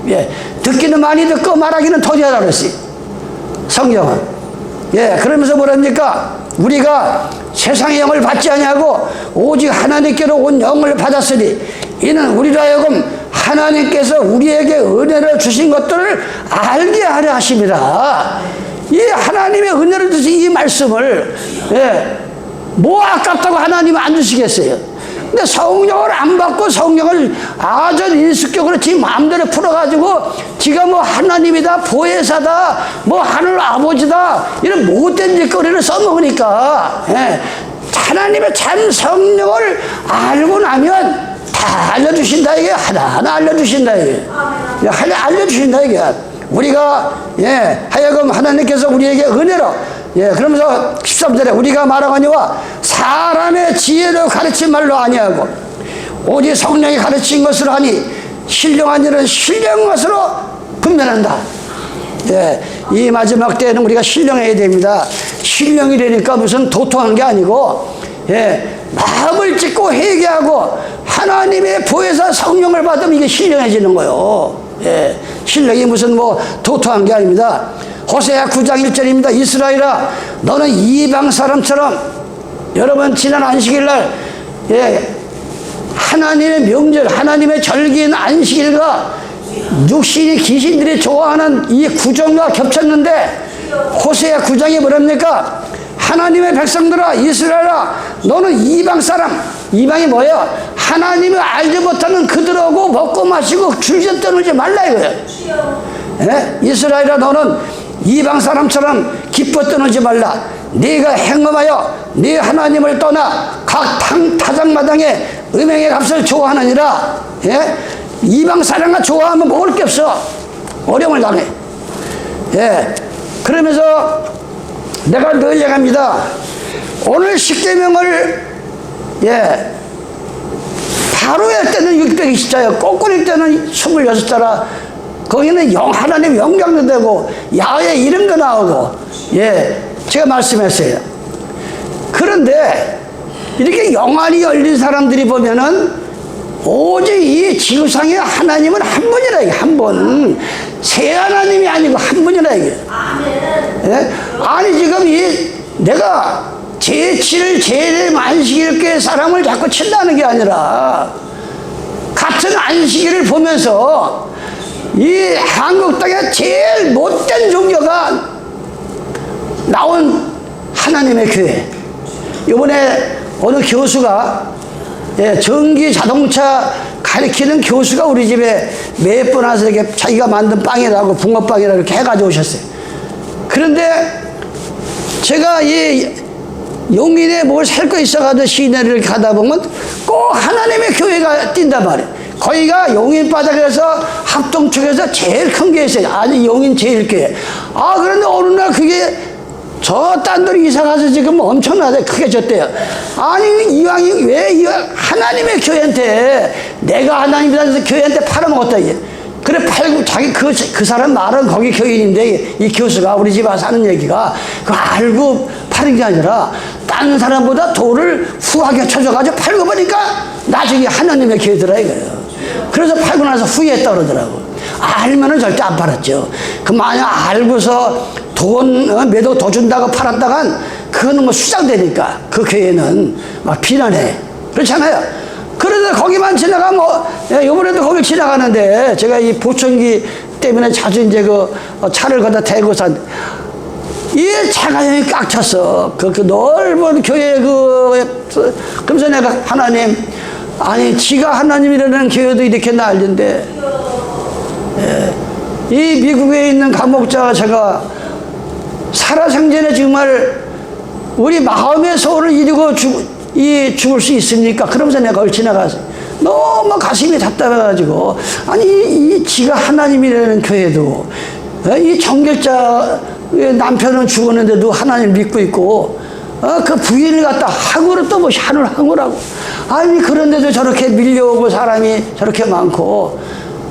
예, 듣기는 많이 듣고 말하기는 더디하다 그랬어요. 성경은. 예, 그러면서 뭐랍니까? 우리가 세상의 영을 받지 아니하고 오직 하나님께로 온 영을 받았으니 이는 우리로 하여금 하나님께서 우리에게 은혜를 주신 것들을 알게 하려 하심이라. 이 하나님의 은혜를 주신 이 말씀을, 예, 뭐 아깝다고 하나님은 안 주시겠어요? 근데 성령을 안 받고 성령을 아주 인수격으로 지 마음대로 풀어가지고 지가 뭐 하나님이다, 보혜사다, 뭐 하늘 아버지다, 이런 못된 짓거리를 써먹으니까, 예, 하나님의 참 성령을 알고 나면 다 알려주신다 이게. 하나하나 알려주신다 이게. 알려주신다 이게. 우리가, 예, 하여금 하나님께서 우리에게 은혜로, 예, 그러면서 13절에 우리가 말하거니와 사람의 지혜로 가르친 말로 아니하고 오직 성령이 가르친 것으로 하니 신령한 일은 신령한 것으로 분별한다. 예, 이 마지막 때에는 우리가 신령해야 됩니다. 신령이 되니까 무슨 도통한 게 아니고, 예, 마음을 찢고 회개하고 하나님의 보혜사 성령을 받으면 이게 신령해지는 거예요. 예, 신령이 무슨 뭐 도통한 게 아닙니다. 호세아 9장 1절입니다. 이스라엘아, 너는 이방 사람처럼, 여러분 지난 안식일날, 예, 하나님의 명절, 하나님의 절기인 안식일과 육신이 귀신들이 좋아하는 이 구정과 겹쳤는데 호세아 9장이 뭐랍니까? 하나님의 백성들아, 이스라엘아, 너는 이방 사람. 이방이 뭐예요? 하나님을 알지 못하는 그들하고 먹고 마시고 줄져 떠놀지 말라 이거예요. 예? 이스라엘아, 너는 이방 사람처럼 기뻐 떠놀지 말라. 네가 행음하여 네 하나님을 떠나 각 타작마당에 음행의 값을 좋아하느니라. 예? 이방 사람과 좋아하면 먹을 게 없어. 어려움을 당해. 예. 그러면서 내가 늘 얘기합니다. 오늘 십계명을, 예, 바로 할 때는 620자요. 거꾸로 할 때는 26자라. 거기는 하나님 영광도 되고 야훼 이름도 나오고, 예, 제가 말씀했어요. 그런데 이렇게 영안이 열린 사람들이 보면은 오직 이 지구상에 하나님은 한 분이라 이게. 한 분. 세 하나님이 아니고 한 분이라 이게. 예? 아니 지금 내가 제7일 제1일 안식일교회 사람을 자꾸 친다는 게 아니라 같은 안식일을 보면서 이 한국 땅에 제일 못된 종교가 나온 하나님의 교회. 이번에 어느 교수가, 예, 전기 자동차 가르치는 교수가 우리 집에 몇 번 와서 이렇게 자기가 만든 빵이라고 붕어빵이라고 이렇게 해가지고 오셨어요. 그런데 제가 이 용인에 뭘 살 거 있어가지고 시내를 가다 보면 꼭 하나님의 교회가 뛴단 말이에요. 거기가 용인 바닥에서 합동쪽에서 제일 큰 게 있어요. 아니 용인 제일 교회. 아, 그런데 어느 날 그게 저 딴 데로 이사 가서 지금 엄청나게 크게 졌대요. 아니 이왕이 왜 하나님의 교회한테, 내가 하나님이라서 교회한테 팔아먹었다 이게. 그래 팔고 자기 그 사람 말은 거기 교인인데 이 교수가 우리 집 와서 하는 얘기가 그거 알고 파는 게 아니라 딴 사람보다 돈을 후하게 쳐줘가지고 팔고 보니까 나중에 하나님의 교회더라 이거예요. 그래서 팔고 나서 후회했다 그러더라고. 알면은 절대 안 팔았죠. 그 만약 알고서 몇 억 더 준다고 팔았다간 그거는 뭐 수장되니까 그 교회는 막 비난해. 그렇잖아요. 그래서 거기만 지나가면, 요번에도 거길 지나가는데 제가 이 보청기 때문에 자주 이제 차를 거다 대고 이 차가 여기 꽉 찼어. 그 넓은 교회 그러면서 내가 하나님, 아니 지가 하나님이라는 교회도 이렇게 난리인데, 예, 이 미국에 있는 감옥자가 제가 살아생전에 정말 우리 마음의 소원을 이루고 죽을 수 있습니까? 그러면서 내가 거기 지나가서 너무 가슴이 답답해가지고, 아니, 이 지가 하나님이라는 교회도, 이 정결자의 남편은 죽었는데도 하나님을 믿고 있고, 그 부인을 갖다 항우로 또 뭐 한울 항우라고. 아니, 그런데도 저렇게 밀려오고 사람이 저렇게 많고,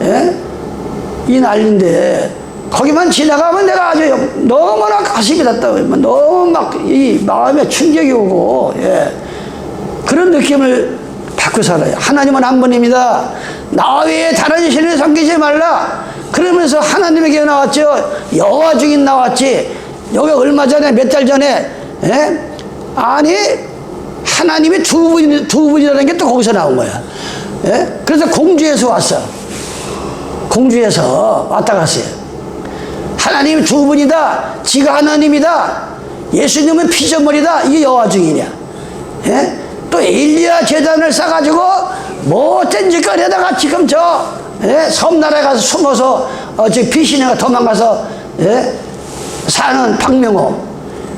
예? 이 난리인데, 거기만 지나가면 내가 아주 너무나 가슴이 답답해. 너무 막 이 마음에 충격이 오고, 예. 그런 느낌을 받고 살아요. 하나님은 한 분입니다. 나 외에 다른 신을 섬기지 말라. 그러면서 하나님에게 나왔죠. 여호와 중인 나왔지. 여기 얼마 전에 몇 달 전에, 예? 아니, 하나님이 두 분이라는 게 또 거기서 나온 거야. 예? 그래서 공주에서 왔어. 공주에서 왔다 갔어요. 하나님이 두 분이다. 지가 하나님이다. 예수님은 피조물이다. 이게 여호와 중이냐. 예? 또 엘리야 제단을 싸가지고 못된 짓거리에다가 지금 섬나라에 가서 숨어서 지금 피신해가 도망가서, 예? 사는 박명호.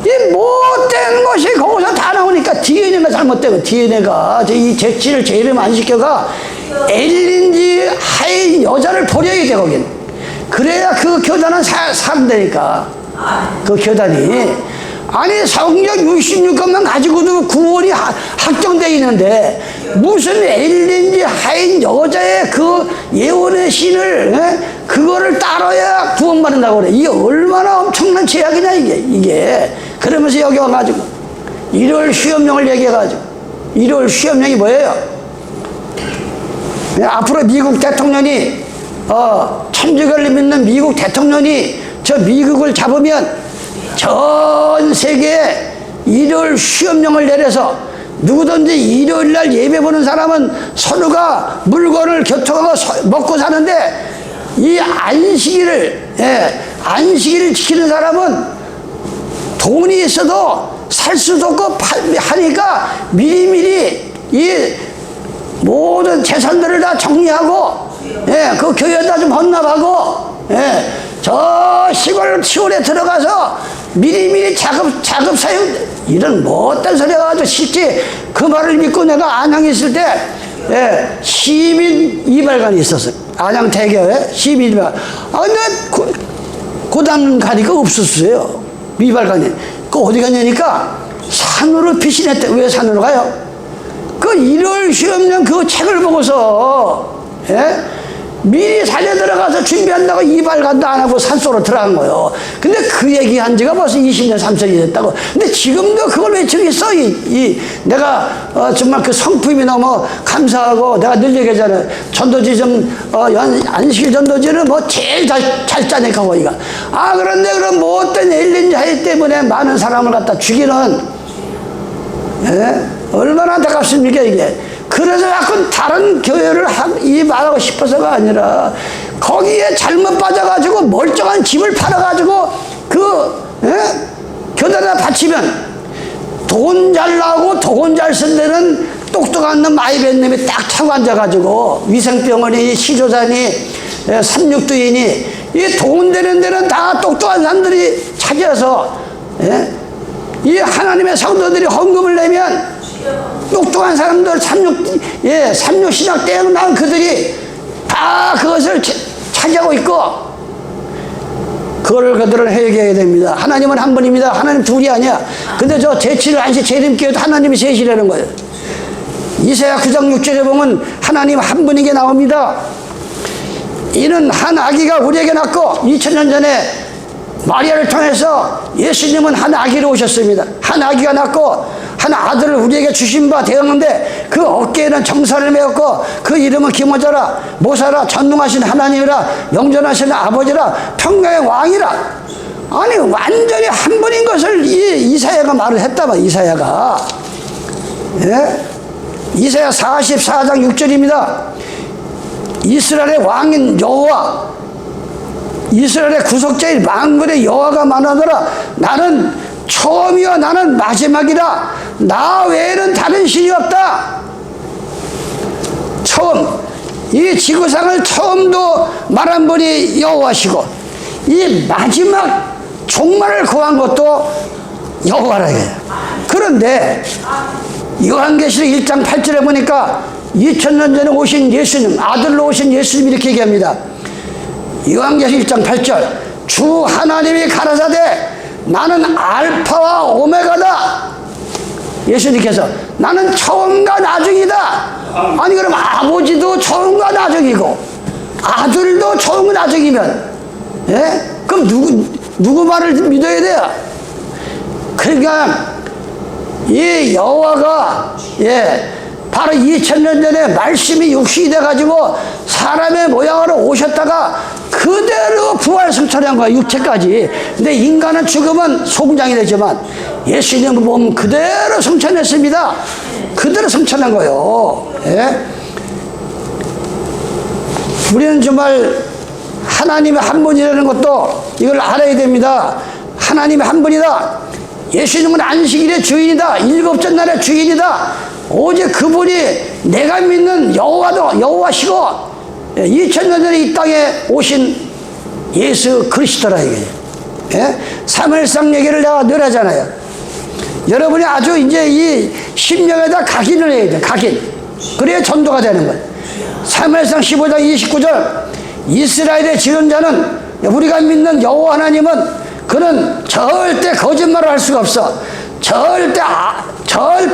이 못된 것이 거기서 다 나오니까 DNA가 잘못되고, DNA가 이 재치를 제 이름 안 시켜가 엘린지 하인 여자를 버려야 돼, 거긴. 그래야 그 교단은 산다니까. 그 교단이. 아니, 성경 66권만 가지고도 구원이 확정되어 있는데, 무슨 엘린지 하인 여자의 그 예언의 신을, 그거를 따라야 구원받는다고 그래. 이게 얼마나 엄청난 죄악이냐, 이게. 그러면서 여기 와가지고, 1월 시험령을 얘기해가지고, 1월 시험령이 뭐예요? 앞으로 미국 대통령이, 천주교를 믿는 미국 대통령이 저 미국을 잡으면 전 세계에 일요일 시험령을 내려서 누구든지 일요일날 예배 보는 사람은 서로가 물건을 교통하고 먹고 사는데, 이 안식일을 지키는 사람은 돈이 있어도 살 수도 없고 하니까 미리미리 이 모든 재산들을 다 정리하고, 그 교회에다 좀 헌납하고, 저 시골에 들어가서 미리미리 자급 사용, 이런 못된 소리 해가지고 실제 그 말을 믿고 내가 안양에 있을 때, 시민 이발관이 있었어요. 안양 대교에 시민 이발관. 근데 고단 가니까 없었어요. 이발관이. 그 어디 갔냐니까 산으로 피신했대. 왜 산으로 가요? 그 1월 시험령 그 책을 보고서, 미리 살려 들어가서 준비한다고 이발관도 안 하고 산속으로 들어간 거예요. 근데 그 얘기 한 지가 벌써 20년, 30년이 됐다고. 근데 지금도 그걸 외치고 있어. 내가, 정말 그 성품이 너무 감사하고, 내가 늘 얘기하잖아요. 전도지 안식일 전도지는 뭐 제일 잘 짜니까, 거기가. 그런데 그런 못된 엘린 자유 때문에 많은 사람을 갖다 죽이는, 얼마나 안타깝습니까, 이게. 그래서 자꾸 다른 교회를 이 말하고 싶어서가 아니라, 거기에 잘못 빠져가지고 멀쩡한 집을 팔아가지고 교단에 바치면 돈 잘 나오고 돈 잘 쓴 데는 똑똑한 놈 마이벤님이 딱 차고 앉아가지고, 위생병원이, 시조산이, 삼육두인이, 이 돈 되는 데는 다 똑똑한 사람들이 차지해서, 이 하나님의 성도들이 헌금을 내면 똑똑한 사람들, 삼육신학 대학 나온 그들이 다 그것을 차지하고 있고, 그들은 회개해야 됩니다. 하나님은 한 분입니다. 하나님 둘이 아니야. 근데 저 제7일 안식 재림교회도 하나님이 셋이라는 거예요. 이사야 9장 6절에 보면 하나님 한 분에게 나옵니다. 이는 한 아기가 우리에게 낳고, 2000년 전에 마리아를 통해서 예수님은 한 아기로 오셨습니다. 한 아기가 낳고 한 아들을 우리에게 주신 바 되었는데, 그 어깨에는 정사를 메었고 그 이름은 기모자라, 모사라, 전능하신 하나님이라, 영전하신 아버지라, 평강의 왕이라. 아니, 완전히 한 분인 것을 이사야가 말을 했다만, 이사야가. 이사야 44장 6절입니다. 이스라엘의 왕인 여호와, 이스라엘의 구속자인 만군의 여호와가 말하노라. 나는 처음이요 나는 마지막이라. 나 외에는 다른 신이 없다. 처음, 이 지구상을 처음도 말한 분이 여호와시고, 이 마지막 종말을 구한 것도 여호와라. 그런데 요한계시록 1장 8절에 보니까 2000년 전에 오신 예수님, 아들로 오신 예수님 이렇게 얘기합니다. 요한계시록 1장 8절 주 하나님이 가라사대 나는 알파와 오메가다. 예수님께서 나는 처음과 나중이다. 아니 그럼 아버지도 처음과 나중이고 아들도 처음과 나중이면 예? 그럼 누구 말을 믿어야 돼요? 그러니까 이 여호와가 바로 2000년 전에 말씀이 육신이 돼가지고 사람의 모양으로 오셨다가 그대로 부활 승천한 거야, 육체까지. 근데 인간은 죽으면 소금장이 되지만 예수님은 몸 그대로 승천했습니다. 그대로 승천한 거예요. 예? 우리는 정말 하나님의 한 분이라는 것도 이걸 알아야 됩니다. 하나님의 한 분이다. 예수님은 안식일의 주인이다. 일곱째 날의 주인이다. 오직 그분이 내가 믿는 여호와시고 2000년 전에 이 땅에 오신 예수 그리스도라 이게. 예? 사무엘상 얘기를 내가 늘 하잖아요. 여러분이 아주 이제 이 심령에다 각인을 해야 돼. 각인. 그래야 전도가 되는 거예요. 사무엘상 15장 29절 이스라엘의 지존자는 우리가 믿는 여호와 하나님은 그는 절대 거짓말을 할 수가 없어. 절대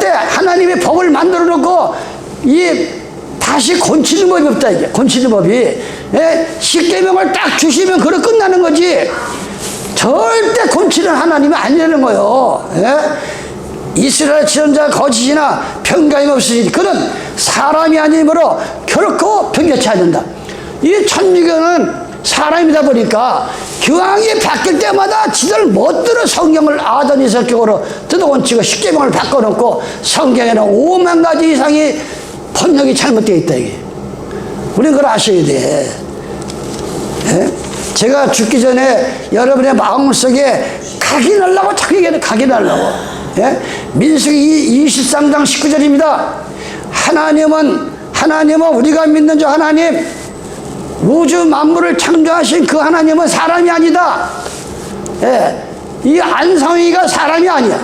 하나님의 법을 만들어 놓고 다시 곤치는 법이 없다 이게. 곤치는 법이. 예? 십계명을 딱 주시면 그래 끝나는 거지. 절대 곤치는 하나님이 아니라는 거예요. 예? 이스라엘 지존자 거짓이나 평강이 없으니 그는 사람이 아니므로 결코 변개치 않는다. 이 천주교는 사람이다 보니까 교황이 바뀔 때마다 지들 멋대로 성경을 아전이설격으로 뜯어곤치고 십계명을 바꿔놓고 성경에는 5만 가지 이상의 번역이 잘못되어 있다 이게. 우리는 그걸 아셔야 돼. 예? 제가 죽기 전에 여러분의 마음속에 각인하려고 자꾸 얘기하는 각인하려고. 예? 민수기 23장 19절입니다. 하나님은 우리가 믿는 저 하나님 우주 만물을 창조하신 그 하나님은 사람이 아니다. 예, 이 안상이가 사람이 아니야.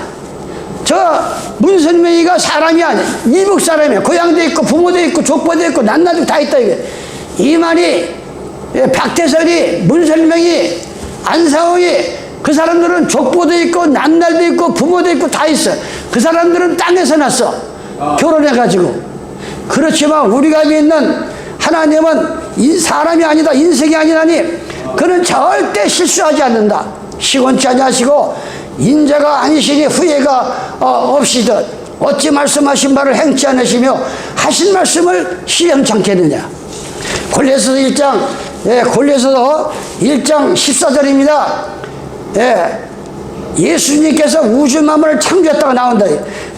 저 문선명이가 사람이 아니야. 이북 사람이야. 고향도 있고 부모도 있고 족보도 있고 낱낱이 다 있다 이게. 이만희, 박태선이, 문선명이, 안상이 그 사람들은 족보도 있고 낱날도 있고 부모도 있고 다 있어. 그 사람들은 땅에서 났어. 결혼해가지고. 그렇지만 우리가 믿는 하나님은 사람이 아니다. 인생이 아니라니 그는 절대 실수하지 않는다. 시곤치 아니하시고 인자가 아니시니 후회가 없이듯 어찌 말씀하신 바를 행치 않으시며 하신 말씀을 시험치 않겠느냐. 골로새서 1장 골로새서 1장 14절입니다. 예수님께서 우주 만물을 창조했다고 나온다.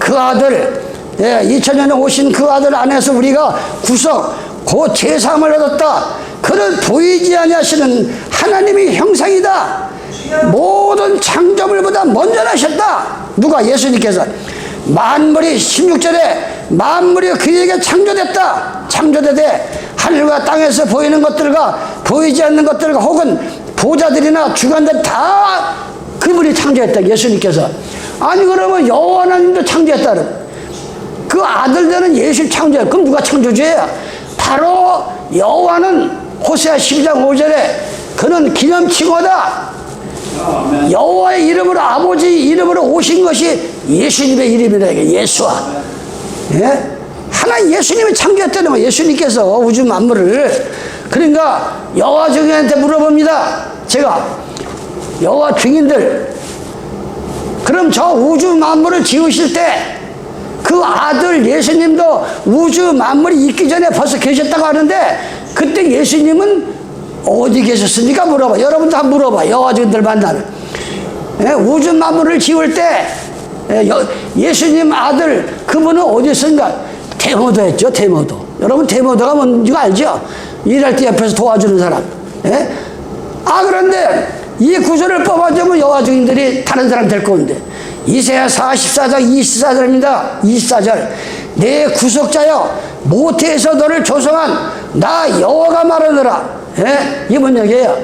그 아들 2000년에 오신 그 아들 안에서 우리가 구속 그 제3을 얻었다. 그는 보이지 아니하시는 하나님의 형상이다. 모든 창조물보다 먼저 나셨다. 누가? 예수님께서. 만물이 16절에 만물이 그에게 창조됐다. 창조되되 하늘과 땅에서 보이는 것들과 보이지 않는 것들과 혹은 보좌들이나 주관들 다 그분이 창조했다. 예수님께서. 아니 그러면 여호와 하나님도 창조했다. 그 아들 되는 예수 창조했다. 그럼 누가 창조주예요? 바로 여호와는 호세아 12장 5절에 그는 기념칭호다. 여호와의 이름으로 아버지 이름으로 오신 것이 예수님의 이름이라. 예수와. 예? 하나님 예수님이 창조했다는 거예요. 예수님께서 우주 만물을. 그러니까 여호와 증인한테 물어봅니다. 제가 여호와 증인들 그럼 저 우주 만물을 지으실 때 그 아들 예수님도 우주 만물이 있기 전에 벌써 계셨다고 하는데 그때 예수님은 어디 계셨습니까? 물어봐. 여러분도 한번 물어봐. 여호와 증인들 만나면. 우주 만물을 지을 때 예수님 아들 그분은 어디 있었는가? 데모도 했죠. 데모도. 여러분 데모도가 뭔지 알죠? 일할 때 옆에서 도와주는 사람. 그런데 이 구절을 뽑아주면 여호와 증인들이 다른 사람 될 건데 이사야 44장 24절입니다. 24절 내 구속자여 모태에서 너를 조성한 나 여호와가 말하노라. 이게 뭔 얘기예요?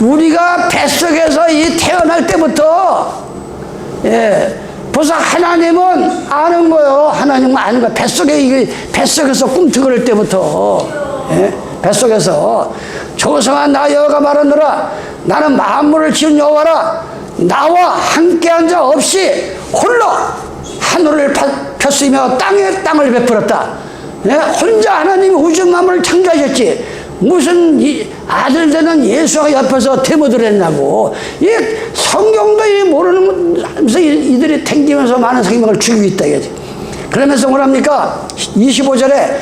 우리가 뱃속에서 태어날 때부터 그래서 하나님은 아는 거예요. 하나님은 아는 거예요. 뱃속에서 꿈틀거릴 때부터, 예? 뱃속에서 조성한 나 여호와가 말하노라. 나는 만물을 지은 여호와라. 나와 함께한 자 없이 홀로 하늘을 폈으며 땅에 땅을 베풀었다. 예? 혼자 하나님이 우주 만물을 창조하셨지. 무슨 아들 되는 예수가 옆에서 데모들 했냐고. 이 성경도 모르면서 이들이 탱기면서 많은 생명을 죽이고 있다 이거지. 그러면서 뭐랍니까? 25절에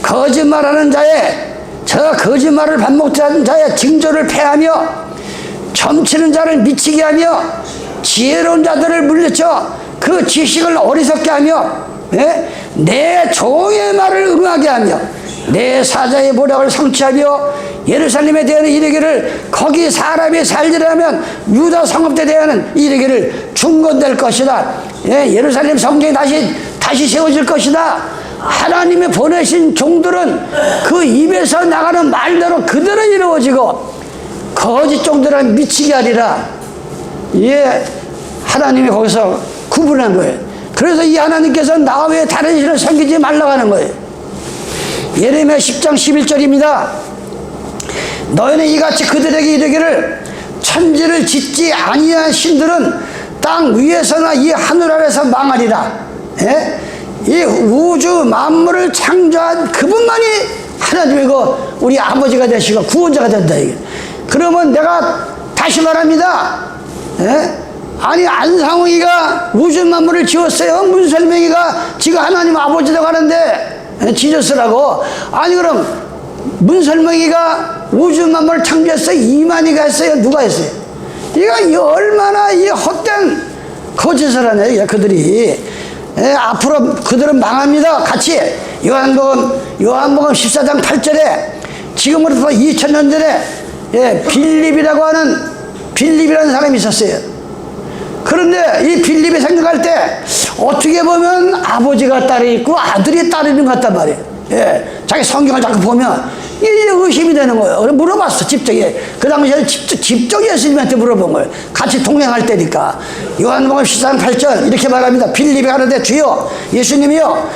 거짓말하는 자의 저 거짓말을 반복하는 자의 징조를 패하며 점치는 자를 미치게 하며 지혜로운 자들을 물리쳐 그 지식을 어리석게 하며, 예? 내 종의 말을 응하게 하며 내 사자의 모략을 성취하며 예루살렘에 대한 이르기를 거기 사람이 살리라면 유다 성읍에 대한 이르기를 중건될 것이다. 예? 예루살렘 성경이 다시 세워질 것이다. 하나님이 보내신 종들은 그 입에서 나가는 말대로 그대로 이루어지고 거짓 종들은 미치게 하리라. 예, 하나님이 거기서 구분한 거예요. 그래서 이 하나님께서 나 외에 다른 신을 섬기지 말라고 하는 거예요. 예레미야 10장 11절입니다. 너희는 이같이 그들에게 이르기를 천지를 짓지 아니한 신들은 땅 위에서나 이 하늘 아래서 망하리라. 예? 이 우주 만물을 창조한 그분만이 하나님이고 우리 아버지가 되시고 구원자가 된다 이게. 그러면 내가 다시 말합니다. 예? 아니 안상홍이가 우주 만물을 지었어요. 문설명이가 지가 하나님 아버지라고 하는데 지저스라고. 아니 그럼 문설명이가 우주 만물을 창조했어요? 이만희가 했어요? 누가 했어요? 이거 얼마나 이 헛된 거짓을 하냐 그들이. 예, 앞으로 그들은 망합니다. 같이 요한복음 14장 8절에 지금으로부터 2000년 전에 예, 빌립이라는 사람이 있었어요. 그런데 이 빌립이 생각할 때 어떻게 보면 아버지가 딸이 있고 아들이 딸이 있는 것 같단 말이에요. 예, 자기 성경을 자꾸 보면 이게 의심이 되는 거예요. 그래서 물어봤어, 집적이. 그 당시에 집적 예수님한테 물어본 거예요. 같이 동행할 때니까. 요한복음 14장 8절 이렇게 말합니다. 빌립이 하는데 주여, 예수님이요,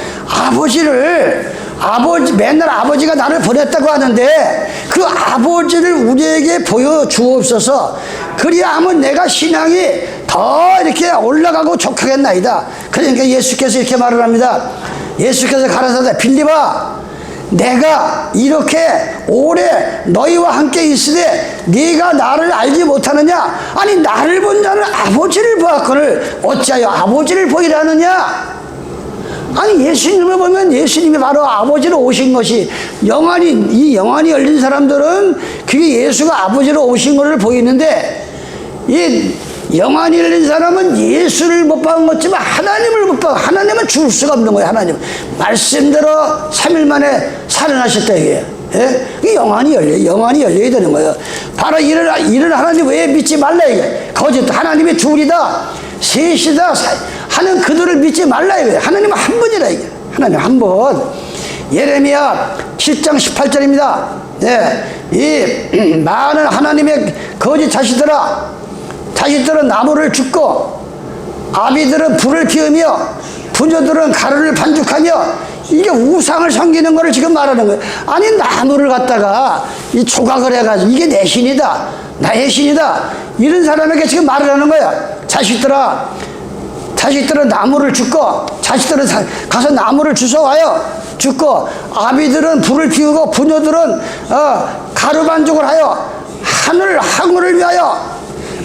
맨날 아버지가 나를 보냈다고 하는데 그 아버지를 우리에게 보여주옵소서. 그리하면 내가 신앙이 더 이렇게 올라가고 족하겠나이다. 그러니까 예수께서 이렇게 말을 합니다. 예수께서 가라사대 빌립아, 내가 이렇게 오래 너희와 함께 있으되 네가 나를 알지 못하느냐? 아니 나를 본 자는 아버지를 보았거늘 어찌하여 아버지를 보이라 하느냐? 아니 예수님을 보면 예수님이 바로 아버지로 오신 것이 이 영안이 열린 사람들은 그게 예수가 아버지로 오신 것을 보이는데, 이 영안이 열린 사람은 예수를 못 봐온 것지만 하나님을 못 봐온, 하나님은 줄 수가 없는 거예요. 하나님 말씀대로 3일 만에 살아나셨다 이게. 예? 영안이 열려야 되는 거예요. 바로 이런 하나님 왜 믿지 말라 이게. 거짓 하나님이 둘이다 셋이다 하는 그들을 믿지 말라 이거예요. 하나님은 한 분이라 이게. 하나님 한 분. 예레미야 7장 18절입니다. 예, 이 많은 하나님의 거짓 자식들은 나무를 줍고 아비들은 불을 피우며 부녀들은 가루를 반죽하며, 이게 우상을 섬기는 거를 지금 말하는 거예요. 아니 나무를 갖다가 이 조각을 해가지고 이게 내 신이다, 나의 신이다, 이런 사람에게 지금 말을 하는 거야. 자식들은 나무를 줍고, 자식들은 가서 나무를 주워와요. 줍고 아비들은 불을 피우고 부녀들은 가루 반죽을 하여 항우를 위하여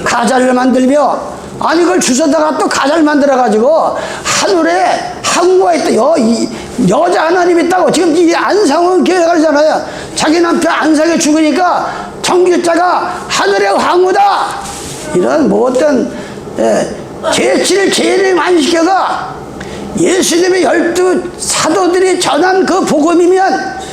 가자를 만들며, 아니 그걸 주워다가 또 가자를 만들어가지고 하늘에 항우가 있다. 여자 하나님 있다고. 지금 이 안상은 교회가잖아요. 자기 남편 안상이 죽으니까 정규자가 하늘의 항우다. 이런 못된 제치를 제일 많이 시켜가 예수님의 12 사도들이 전한 그 복음이면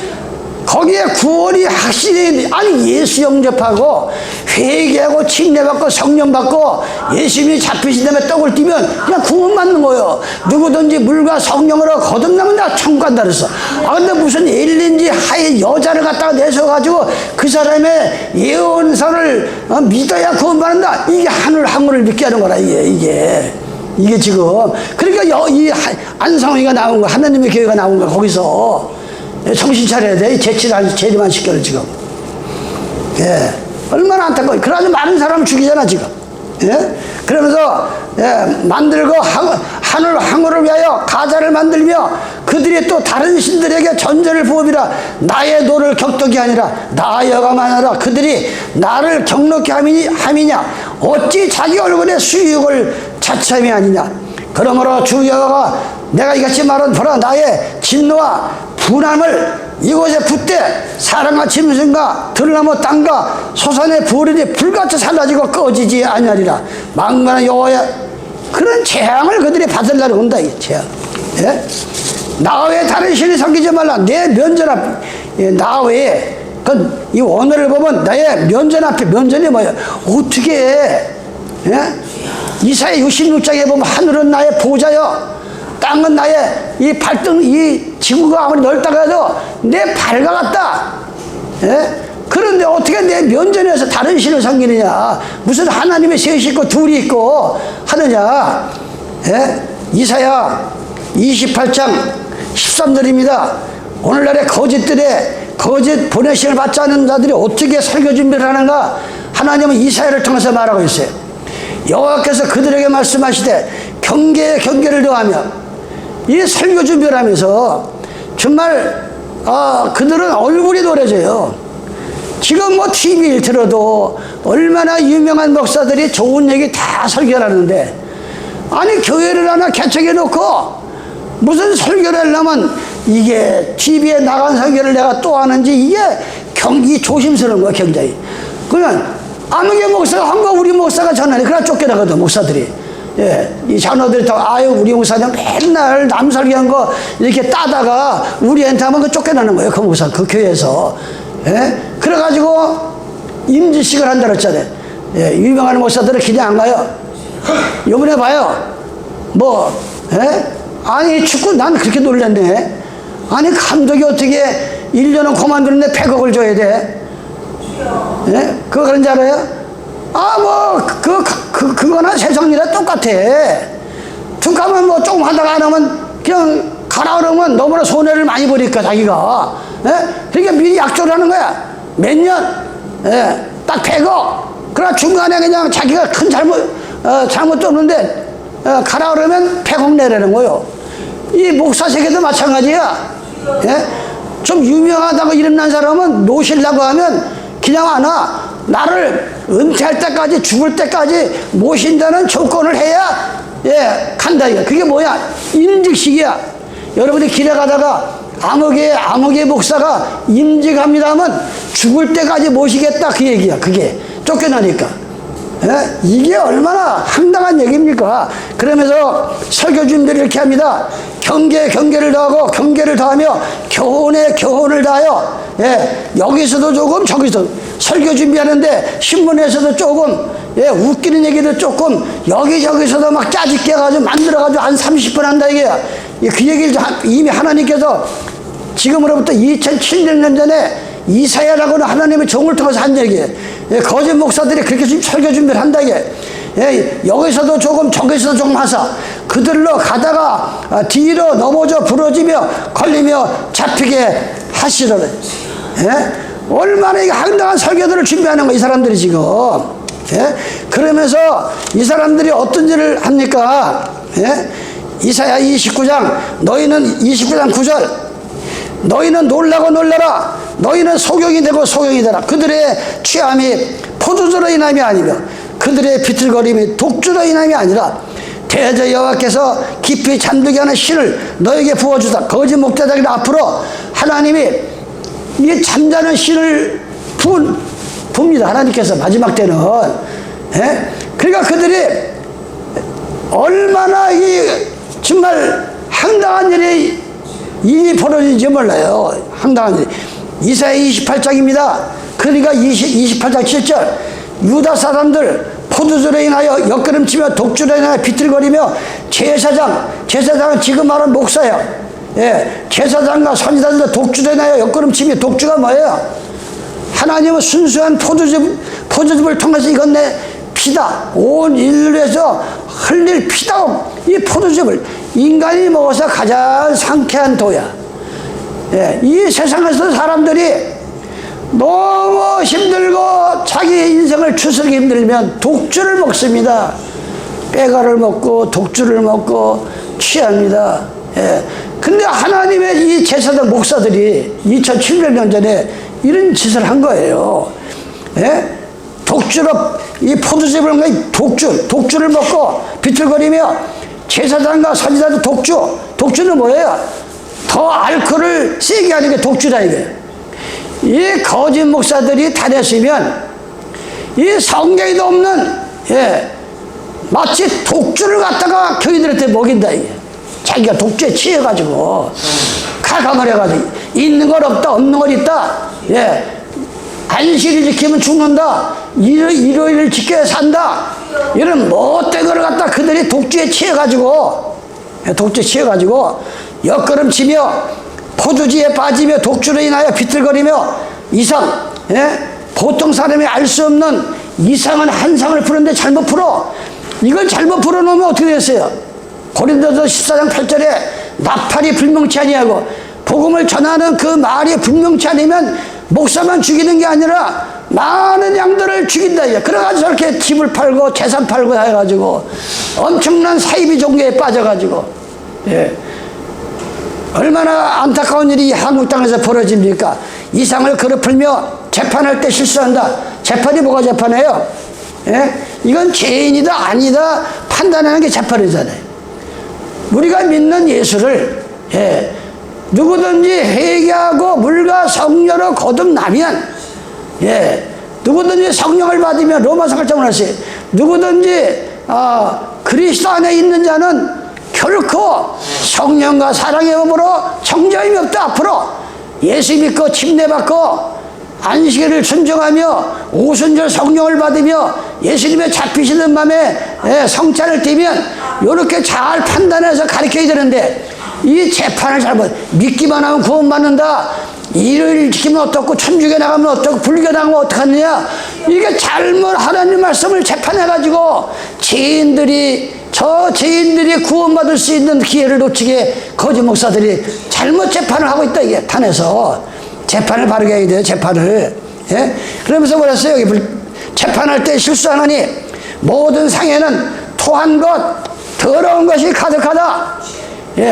거기에 구원이 확실히, 아니 예수 영접하고 회개하고 침례받고 성령 받고 예수님이 잡히신 다음에 떡을 띄면 그냥 구원받는 거예요. 누구든지 물과 성령으로 거듭나면 다 천국 간다 그랬어. 근데 무슨 엘린지 하에 여자를 갖다가 내서가지고 그 사람의 예언서를 믿어야 구원받는다. 이게 하늘을 믿게 하는 거라 이게. 이게 지금 그러니까 이 안상홍이가 나온 거, 하나님의 교회가 나온 거 거기서 정신 차려야 돼. 재림한 시켜를 지금. 예, 얼마나 안타까워. 그래가지고 많은 사람을 죽이잖아 지금. 예? 그러면서 만들고 항우를 위하여 가자를 만들며 그들이 또 다른 신들에게 전제를 부으리라. 나의 노를 격독히 하니라. 나 여호와만 하라. 그들이 나를 경록히 함이냐 어찌 자기 얼굴에 수욕을 자처함이 아니냐. 그러므로 주 여호와가 내가 이같이 말한 보라. 나의 진노와 분함을 이곳에 붓되 사람과 짐승과 들나무 땅과 소산의 불이 불같이 사라지고 꺼지지 아니하리라. 만군의 여호와의 그런 재앙을 그들이 받으려고 온다. 이 재앙. 예? 나 외에 다른 신을 섬기지 말라. 내 면전 앞에 나 외에 이 원어를 보면 나의 면전 앞에 면전이 뭐야? 어떻게 해? 예? 이사야 66장에 보면 하늘은 나의 보좌여 땅은 나의 이 발등 이 지구가 아무리 넓다고 해도 내 발과 같다. 예? 그런데 어떻게 내 면전에서 다른 신을 섬기느냐? 무슨 하나님의 셋이 있고 둘이 있고 하느냐? 예? 이사야 28장 13절입니다. 오늘날의 거짓들의 거짓 보내심을 받지 않는 자들이 어떻게 설교 준비를 하는가? 하나님은 이사야를 통해서 말하고 있어요. 여호와께서 그들에게 말씀하시되 경계에 경계를 더하며 이 설교 준비를 하면서 정말 그들은 얼굴이 노래져요. 지금 뭐 TV를 들어도 얼마나 유명한 목사들이 좋은 얘기 다 설교를 하는데 아니 교회를 하나 개척해 놓고 무슨 설교를 하려면 이게 TV에 나간 설교를 내가 또 하는지 이게 경기 조심스러운 거야 굉장히. 그냥 아무개 목사가 한 거 우리 목사가 전하네. 그러나 쫓겨나거든 목사들이. 예, 이 자녀들이 다 아유 우리 목사님 맨날 남 설교한 거 이렇게 따다가 우리한테 하면 그 쫓겨나는 거예요 그 목사 그 교회에서. 예? 그래가지고 임지식을 한다 그랬잖아요. 예, 유명한 목사들은 기대 안 가요. 요번에 봐요 뭐 예? 아니 축구 난 그렇게 놀랐네. 아니 감독이 어떻게 1년은 그만두는데 100억을 줘야 돼. 예? 그거 그런지 알아요? 그거나 세상일에 똑같아. 툭하면 뭐 조금 하다가 안 하면 그냥 가라 그러면 너무나 손해를 많이 보니까 자기가. 예? 그러니까 미리 약속을 하는 거야. 몇 년, 예? 딱 100억. 그러나 중간에 그냥 자기가 큰 잘못 떴는데, 가라 그러면 100억 내라는 거요. 이 목사 세계도 마찬가지야. 예? 좀 유명하다고 일어난 사람은 모시려고 하면 그냥 안 와. 나를 은퇴할 때까지 죽을 때까지 모신다는 조건을 해야 간다 이거. 그게 뭐야? 임직식이야. 여러분이 길에 가다가 아무개 목사가 임직합니다 하면 죽을 때까지 모시겠다 그 얘기야. 그게 쫓겨나니까. 이게 얼마나 황당한 얘기입니까? 그러면서 설교 준비를 이렇게 합니다. 경계를 더하고 경계를 더하며 교훈에 교훈을 더하여 여기서도 조금 저기서 설교 준비하는데 신문에서도 조금 웃기는 얘기도 조금 여기저기서도 막 짜집게 해가지고 만들어가지고 한 30분 한다 이게야. 그 얘기를 이미 하나님께서 지금으로부터 2700년 전에 이사야라고는 하나님의 종을 통해서 한 얘기예요. 거짓 목사들이 그렇게 지금 설교 준비를 한다 이게. 여기서도 조금 저기서도 조금 하사 그들로 가다가 뒤로 넘어져 부러지며 걸리며 잡히게 하시더래. 얼마나 이게 황당한 설교들을 준비하는 거야 이 사람들이 지금. 그러면서 이 사람들이 어떤 일을 합니까? 이사야 29장 9절 너희는 놀라고 놀라라. 너희는 소경이 되고 소경이 되라. 그들의 취함이 포도주로 인함이 아니며 그들의 비틀거림이 독주로 인함이 아니라 대저 여호와께서 깊이 잠들게 하는 신을 너에게 부어주다. 거짓 목자들 앞으로 하나님이 이 잠자는 신을 붑니다. 하나님께서 마지막 때는. 그러니까 그들이 얼마나 이 정말 황당한 일이 벌어진지 몰라요. 황당한 일. 이사야 28장입니다. 그러니까 28장 7절 유다 사람들 포도주로 인하여 옆걸음치며 독주로 인하여 비틀거리며 제사장은 지금 말한 목사야. 제사장과 선지자들 독주로 인하여 옆걸음치며 독주가 뭐예요? 하나님은 순수한 포도즙을 통해서 이건 내 피다. 온 인류에서 흘릴 피도 이 포도즙을 인간이 먹어서 가장 상쾌한 도야. 예, 이 세상에서 사람들이 너무 힘들고 자기 인생을 추스르기 힘들면 독주를 먹습니다. 빼가를 먹고 독주를 먹고 취합니다. 예. 근데 하나님의 이 제사장 목사들이 2700년 전에 이런 짓을 한 거예요. 예? 독주로 이 포도즙을 독주를 먹고 비틀거리며 제사장과 선지자도 독주는 뭐예요? 더 알코올을 세게 하는 게 독주다 이게. 이 거짓 목사들이 다녔으면 이 성경에도 없는 마치 독주를 갖다가 교인들한테 먹인다 이게. 자기가 독주에 취해가지고 가감을 해가지고 있는 건 없다 없는 건 있다. 안식일을 지키면 죽는다. 일요일을 지켜야 산다. 이런 못된 걸 갖다 그들이 독주에 취해가지고 엿걸음치며 포도주에 빠지며 독주로 인하여 비틀거리며 이상, 보통 사람이 알 수 없는 이상한 한상을 푸는데 잘못 풀어. 이걸 잘못 풀어놓으면 어떻게 됐어요? 고린도서 14장 8절에 나팔이 불명치 아니하고 복음을 전하는 그 말이 불명치 않으면 목사만 죽이는 게 아니라 많은 양들을 죽인다. 그래가지고 저렇게 집을 팔고 재산 팔고 해가지고 엄청난 사이비 종교에 빠져가지고 얼마나 안타까운 일이 한국 땅에서 벌어집니까? 이상을 거듭풀며 재판할 때 실수한다. 재판이 뭐가 재판이에요? 이건 죄인이다 아니다 판단하는 게 재판이잖아요. 우리가 믿는 예수를 누구든지 회개하고 물과 성령으로 거듭나면 누구든지 성령을 받으면 로마서 8장 말했어요. 누구든지 그리스도 안에 있는 자는 결코 성령과 사랑의 몸으로 정죄함이 없다. 앞으로 예수 믿고 침례받고 안식일을 순종하며 오순절 성령을 받으며 예수님의 잡히시는 맘에 성찬을 띠면 이렇게 잘 판단해서 가르쳐야 되는데 이 재판을 잘못 믿기만 하면 구원받는다. 일요일 지키면 어떻고 천주교 나가면 어떻고 불교 나가면 어떡하느냐. 이게 잘못 하나님 말씀을 재판해가지고 죄인들이 구원받을 수 있는 기회를 놓치게 거짓 목사들이 잘못 재판을 하고 있다. 이게 탄에서 재판을 바르게 해야 돼요. 재판을. 그러면서 그랬어요. 여기 재판할 때 실수하느니 모든 상에는 토한 것 더러운 것이 가득하다.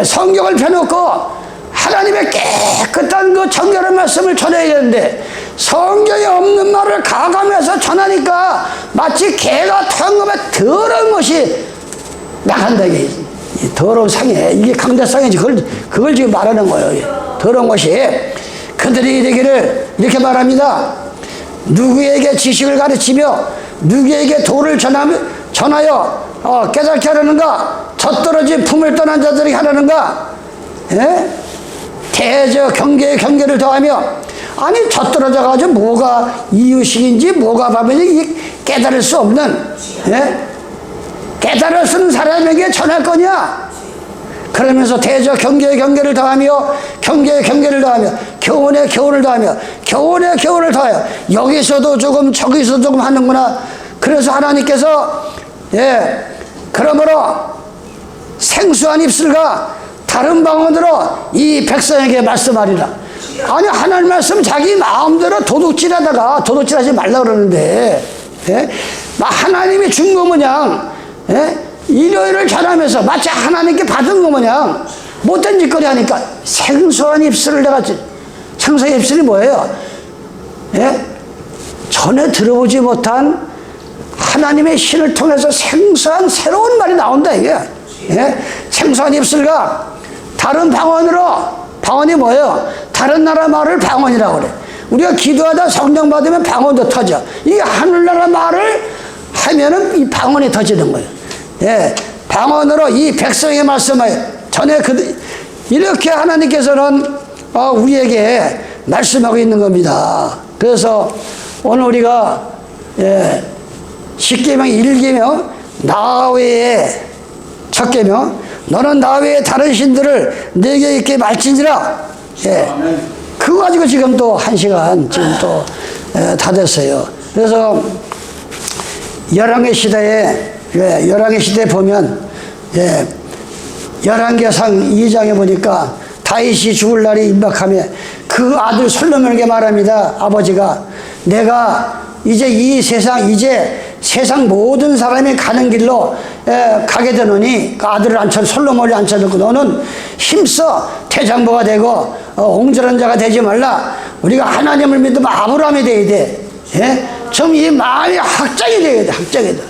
성경을 펴놓고 하나님의 깨끗한 그 정결한 말씀을 전해야 되는데 성경에 없는 말을 가감해서 전하니까 마치 개가 토한 것에 더러운 것이 나간다. 이게 더러운 상해. 이게 강대상이지. 그걸 지금 말하는 거예요. 더러운 것이. 그들이 이르기를 이렇게 말합니다. 누구에게 지식을 가르치며 누구에게 도를 전하여 깨닫게 하려는가? 젖떨어진 품을 떠난 자들에게 하려는가? 대저 경계에 경계를 더하며 아니 젖떨어져가지고 뭐가 이유식인지 뭐가 밥인지 깨달을 수 없는 깨달을 수 있는 사람에게 전할 거냐? 그러면서 대저 경계에 경계를 더하며 경계에 경계를 더하며 교훈에 교훈을 더하며 교훈에 교훈을 더하여 여기서도 조금 저기서도 조금 하는구나. 그래서 하나님께서 그러므로 생수한 입술과 다른 방언으로 이 백성에게 말씀하리라. 아니 하나님 말씀 자기 마음대로 도둑질하지 말라 그러는데 하나님이 준 거 모양 일요일을 전하면서 마치 하나님께 받은 거 모양 못된 짓거리 하니까 생소한 입술을 내가 생소한 입술이 뭐예요? 전에 들어보지 못한 하나님의 신을 통해서 생소한 새로운 말이 나온다 이게. 생소한 입술과 다른 방언이 뭐예요? 다른 나라 말을 방언이라고 그래. 우리가 기도하다 성령 받으면 방언도 터져. 이게 하늘나라 말을 하면은 이 방언이 터지는 거예요. 방언으로 이 백성의 말씀을 전에 이렇게 하나님께서는 우리에게 말씀하고 있는 겁니다. 그래서 오늘 우리가 10계명 1계명 나 외에 첫 계명 너는 나 외에 다른 신들을 내게 있게 말지니라. 그거 가지고 지금 또 1시간 지금 또 다 됐어요. 그래서 열왕의 시대에 예, 열왕의 시대 보면, 예, 열왕기상 2장에 보니까 다윗이 죽을 날이 임박하며 그 아들 솔로몬에게 말합니다. 아버지가 내가 이제 이 세상, 이제 세상 모든 사람이 가는 길로 가게 되노니 그 아들을 앉혀 솔로몬을 앉혀놓고 너는 힘써 대장부가 되고 옹졸한 자가 되지 말라. 우리가 하나님을 믿으면 아브라함이 돼야 돼. 예? 좀 이 마음이 확장이 돼야 돼. 확장이 돼.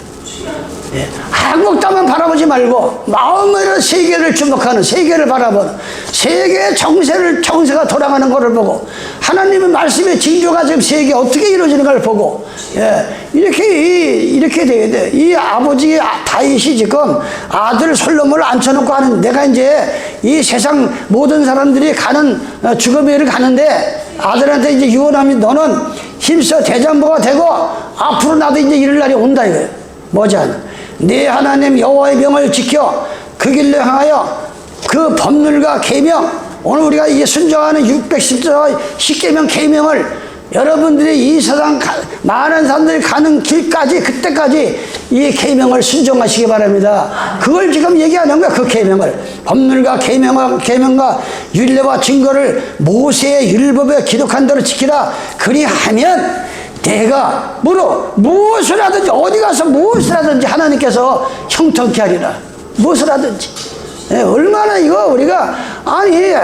예. 한국 땅만 바라보지 말고 마음으로 세계를 주목하는, 세계를 바라보는, 세계의 정세가 돌아가는 것을 보고 하나님의 말씀의 징조가 지금 세계에 어떻게 이루어지는 걸 보고, 예, 이렇게 돼야 돼. 이 아버지 다윗이 지금 아들 솔로몬을 앉혀놓고 하는, 내가 이제 이 세상 모든 사람들이 가는 죽음의 길을 가는데 아들한테 이제 유언하면 너는 힘써 대장부가 되고 앞으로 나도 이제 이럴 날이 온다 이거예요. 뭐지 않아? 네 하나님 여호와의 명을 지켜 그 길로 향하여 그 법률과 계명, 오늘 우리가 이 순종하는 610조 10계명 계명을 여러분들이 이 세상 많은 사람들이 가는 길까지, 그때까지 이 계명을 순종하시기 바랍니다. 그걸 지금 얘기하는 거야. 그 계명을, 법률과 계명과 율례와 증거를 모세의 율법에 기록한 대로 지키라. 그리하면 내가 무엇을 하든지, 어디 가서 무엇을 하든지 하나님께서 형통케 하리라. 무엇을 하든지. 예, 얼마나 이거 우리가, 아니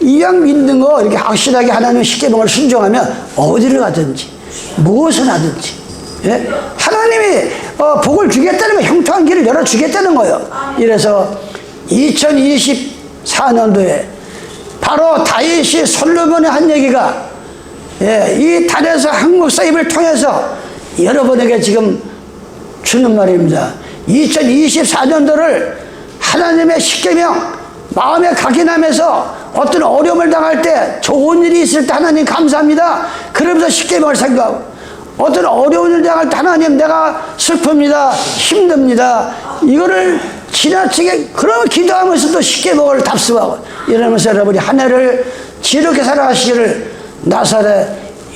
이왕 믿는 거 이렇게 확실하게 하나님의 십계명을 순종하면 어디를 가든지 무엇을 하든지, 예? 하나님이 복을 주겠다는 거예요. 형통한 길을 열어주겠다는 거예요. 이래서 2024년도에 바로 다윗이 솔로몬의 한 얘기가, 예, 이 달에서 한국 사입을 통해서 여러분에게 지금 주는 말입니다. 2024년도를 하나님의 십계명 마음에 각인하면서 어떤 어려움을 당할 때, 좋은 일이 있을 때 하나님 감사합니다. 그러면서 십계명을 생각하고, 어떤 어려운 일을 당할 때 하나님 내가 슬픕니다, 힘듭니다, 이거를 지나치게 그러면 기도하면서도 십계명을 답습하고 이러면서 여러분이 한 해를 지혜롭게 살아가시기를 나사렛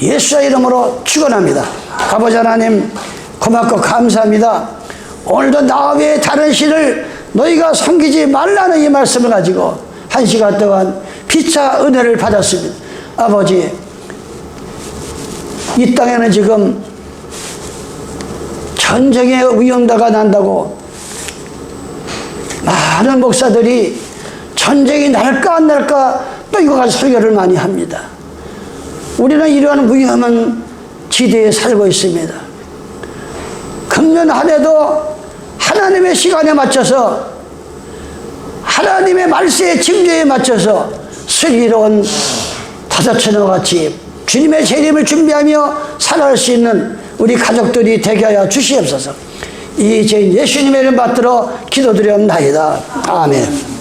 예수의 이름으로 축원합니다. 아버지 하나님 고맙고 감사합니다. 오늘도 나 외에 다른 신을 너희가 섬기지 말라는 이 말씀을 가지고 한 시간 동안 피차 은혜를 받았습니다. 아버지, 이 땅에는 지금 전쟁의 위험도가 난다고 많은 목사들이 전쟁이 날까 안 날까 또 이거 가지고 설교를 많이 합니다. 우리는 이러한 위험한 지대에 살고 있습니다. 금년 한 해도 하나님의 시간에 맞춰서, 하나님의 말세의 징조에 맞춰서 슬기로운 다섯처녀와 같이 주님의 재림을 준비하며 살아갈 수 있는 우리 가족들이 되게 하여 주시옵소서. 이 죄인 예수님의 이름 받들어 기도드렸나이다. 아멘.